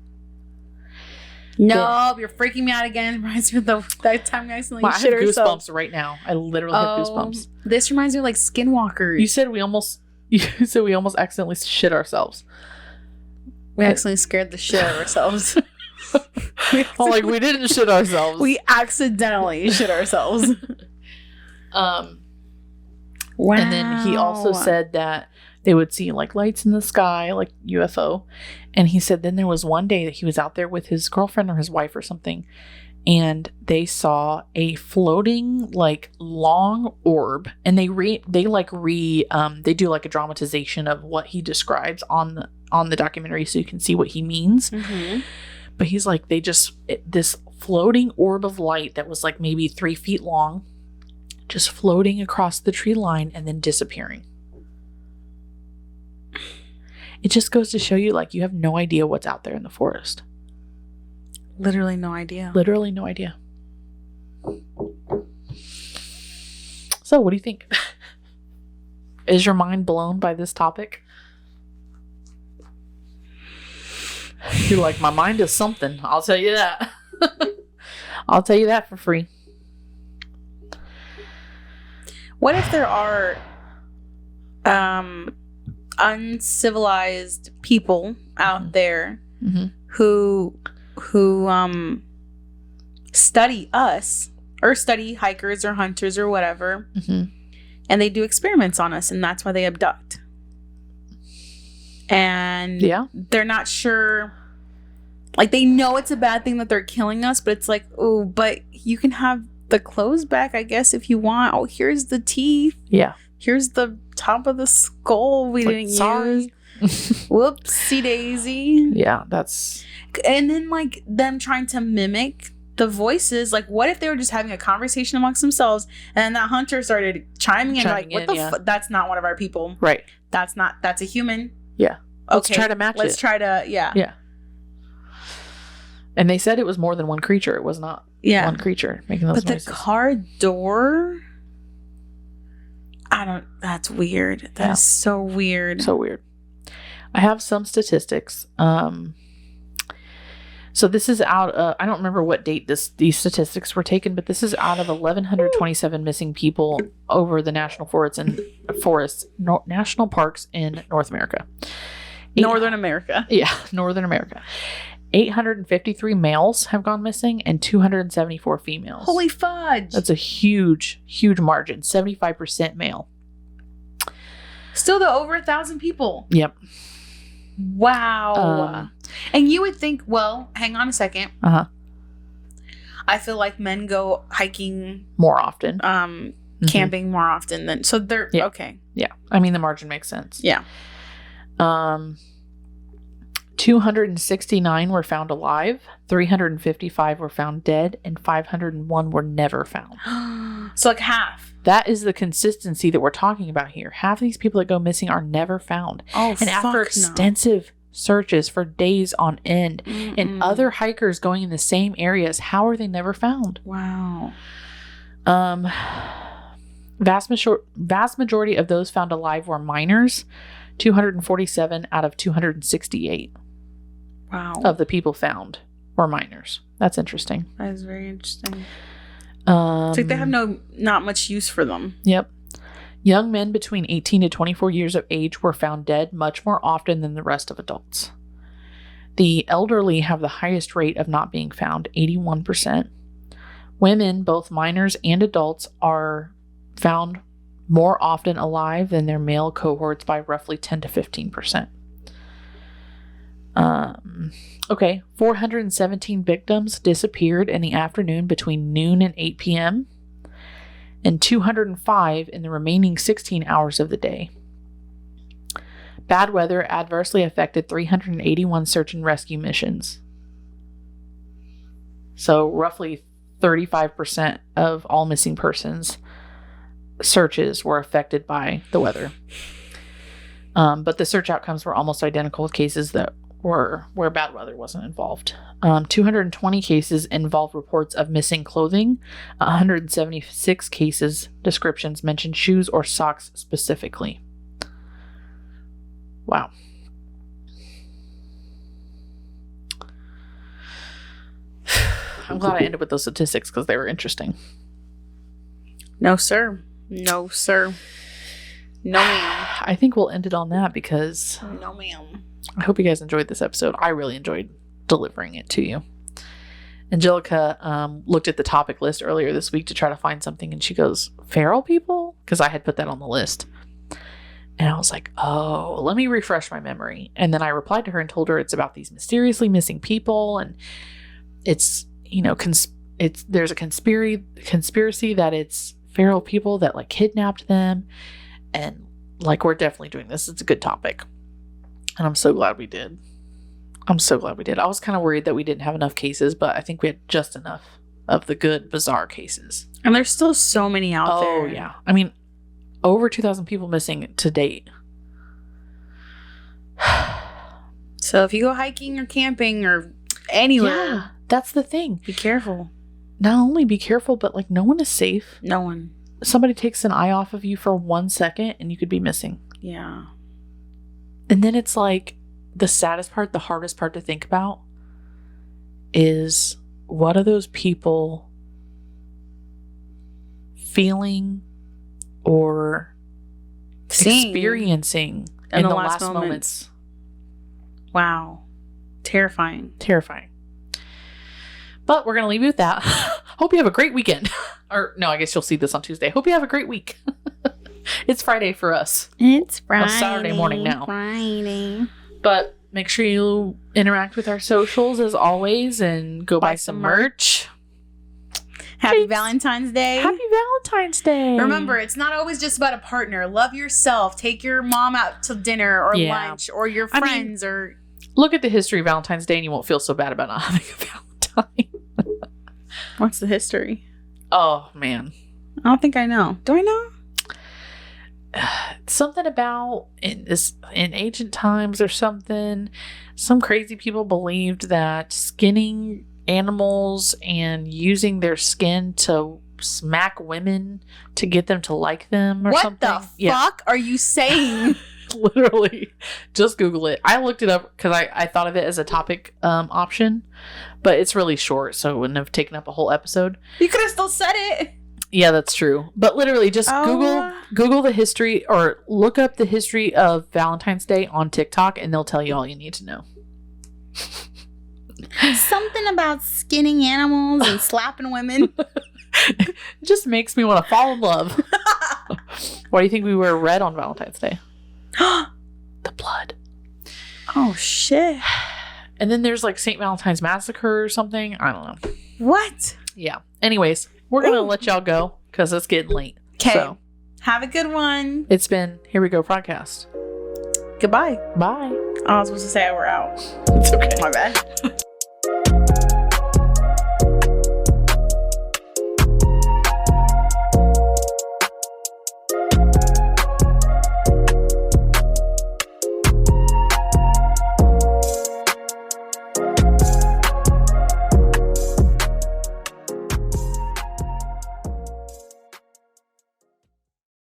No, you're freaking me out again. It reminds me of that time we accidentally I have shit ourselves. goosebumps right now. I literally have goosebumps. This reminds me of Skinwalkers. You said we almost accidentally shit ourselves. We accidentally scared the shit out of ourselves. We didn't shit ourselves. We accidentally shit ourselves. Wow. And then he also said that they would see lights in the sky, like UFO. And he said then there was one day that he was out there with his girlfriend or his wife or something, and they saw a floating long orb, and they do a dramatization of what he describes on the documentary, so you can see what he means. Mm-hmm. But he's like, this floating orb of light that was maybe 3 feet long, just floating across the tree line and then disappearing. It just goes to show you, you have no idea what's out there in the forest. Literally no idea. Literally no idea. So, what do you think? Is your mind blown by this topic? You're like, my mind is something. I'll tell you that. I'll tell you that for free. What if there are uncivilized people out there who study us or study hikers or hunters or whatever, and they do experiments on us, and that's why they abduct? And they're not sure, they know it's a bad thing that they're killing us, but it's oh, but you can have the clothes back, I guess, if you want. Oh, here's the teeth. Yeah. Here's the top of the skull we didn't use. Whoopsie daisy. Yeah, that's... And then, them trying to mimic the voices. What if they were just having a conversation amongst themselves, and then that hunter started chiming in, what the fuck? That's not one of our people. Right. That's a human. Yeah. Let's Okay. try to match it. Let's try to, yeah. Yeah. And they said it was more than one creature. It was not one creature making those noises. But the car door... that's weird. That is so weird. So weird. I have some statistics. So this is out I don't remember what date these statistics were taken, but this is out of 1,127 missing people over the national national parks in North America. Northern America. Yeah, Northern America. 853 males have gone missing and 274 females. Holy fudge. That's a huge, huge margin. 75% male. Still though, over 1,000 people. Yep. Wow. And you would think, well, hang on a second. Uh-huh. I feel like men go hiking more often. Camping more often than, so they're okay. Yeah. I mean, the margin makes sense. Yeah. 269 were found alive, 355 were found dead, and 501 were never found. So like half. That is the consistency that we're talking about here. Half of these people that go missing are never found. Oh, and after extensive searches for days on end and other hikers going in the same areas, how are they never found? Wow. Vast majority of those found alive were minors. 247 out of 268 of the people found were minors. That's interesting. That is very interesting. It's like they have not much use for them. Yep. Young men between 18 to 24 years of age were found dead much more often than the rest of adults. The elderly have the highest rate of not being found, 81%. Women, both minors and adults, are found more often alive than their male cohorts by roughly 10 to 15%. 417 victims disappeared in the afternoon between noon and 8 p.m. and 205 in the remaining 16 hours of the day. Bad weather adversely affected 381 search and rescue missions. So roughly 35% of all missing persons searches were affected by the weather. But the search outcomes were almost identical with cases that were where bad weather wasn't involved. 220 cases involved reports of missing clothing. 176 cases descriptions mentioned shoes or socks specifically. Wow. I'm glad I ended with those statistics because they were interesting. No, sir. No, sir. No, ma'am. I think we'll end it on that because no, ma'am. I hope you guys enjoyed this episode. I really enjoyed delivering it to you. Angelica looked at the topic list earlier this week to try to find something, and she goes, feral people? Because I had put that on the list. And I was like, oh, let me refresh my memory. And then I replied to her and told her it's about these mysteriously missing people, and it's, you know, there's a conspiracy that it's feral people that like kidnapped them, and like we're definitely doing this. It's a good topic, and I'm so glad we did. I was kind of worried that we didn't have enough cases, but I think we had just enough of the good bizarre cases. And there's still so many out there. Oh yeah, I mean, over 2,000 people missing to date. So if you go hiking or camping or anywhere, yeah, that's the thing. Be careful. Not only be careful, but like no one is safe. No one. Somebody takes an eye off of you for 1 second and you could be missing. Yeah. And then it's like the saddest part, the hardest part to think about is what are those people feeling or experiencing in the last moments. Wow. Terrifying. But we're going to leave you with that. Hope you have a great weekend. Or no, I guess you'll see this on Tuesday. Hope you have a great week. It's Friday for us. It's Friday. It's Saturday morning now. Friday. But make sure you interact with our socials as always and go buy some merch. Happy Valentine's Day. Happy Valentine's Day. Remember, it's not always just about a partner. Love yourself. Take your mom out to dinner or lunch or your friends or... Look at the history of Valentine's Day and you won't feel so bad about not having a Valentine. What's the history? Oh, man. I don't think I know. Do I know? Something about in ancient times or something, some crazy people believed that skinning animals and using their skin to smack women to get them to like them or something. What the fuck are you saying? Literally, just Google it. I looked it up because I thought of it as a topic option, but it's really short, so it wouldn't have taken up a whole episode. You could have still said it. Yeah, that's true. But literally, just Google the history, or look up the history of Valentine's Day on TikTok, and they'll tell you all you need to know. Something about skinning animals and slapping women. It just makes me want to fall in love. Why do you think we wear red on Valentine's Day? The blood. Oh, shit. And then there's like St. Valentine's Massacre or something. I don't know. What? Yeah. Anyways, we're going to let y'all go because it's getting late. Okay. So, have a good one. it's been Here We Go podcast. Goodbye. Bye. I was supposed to say we're out. It's okay. My bad.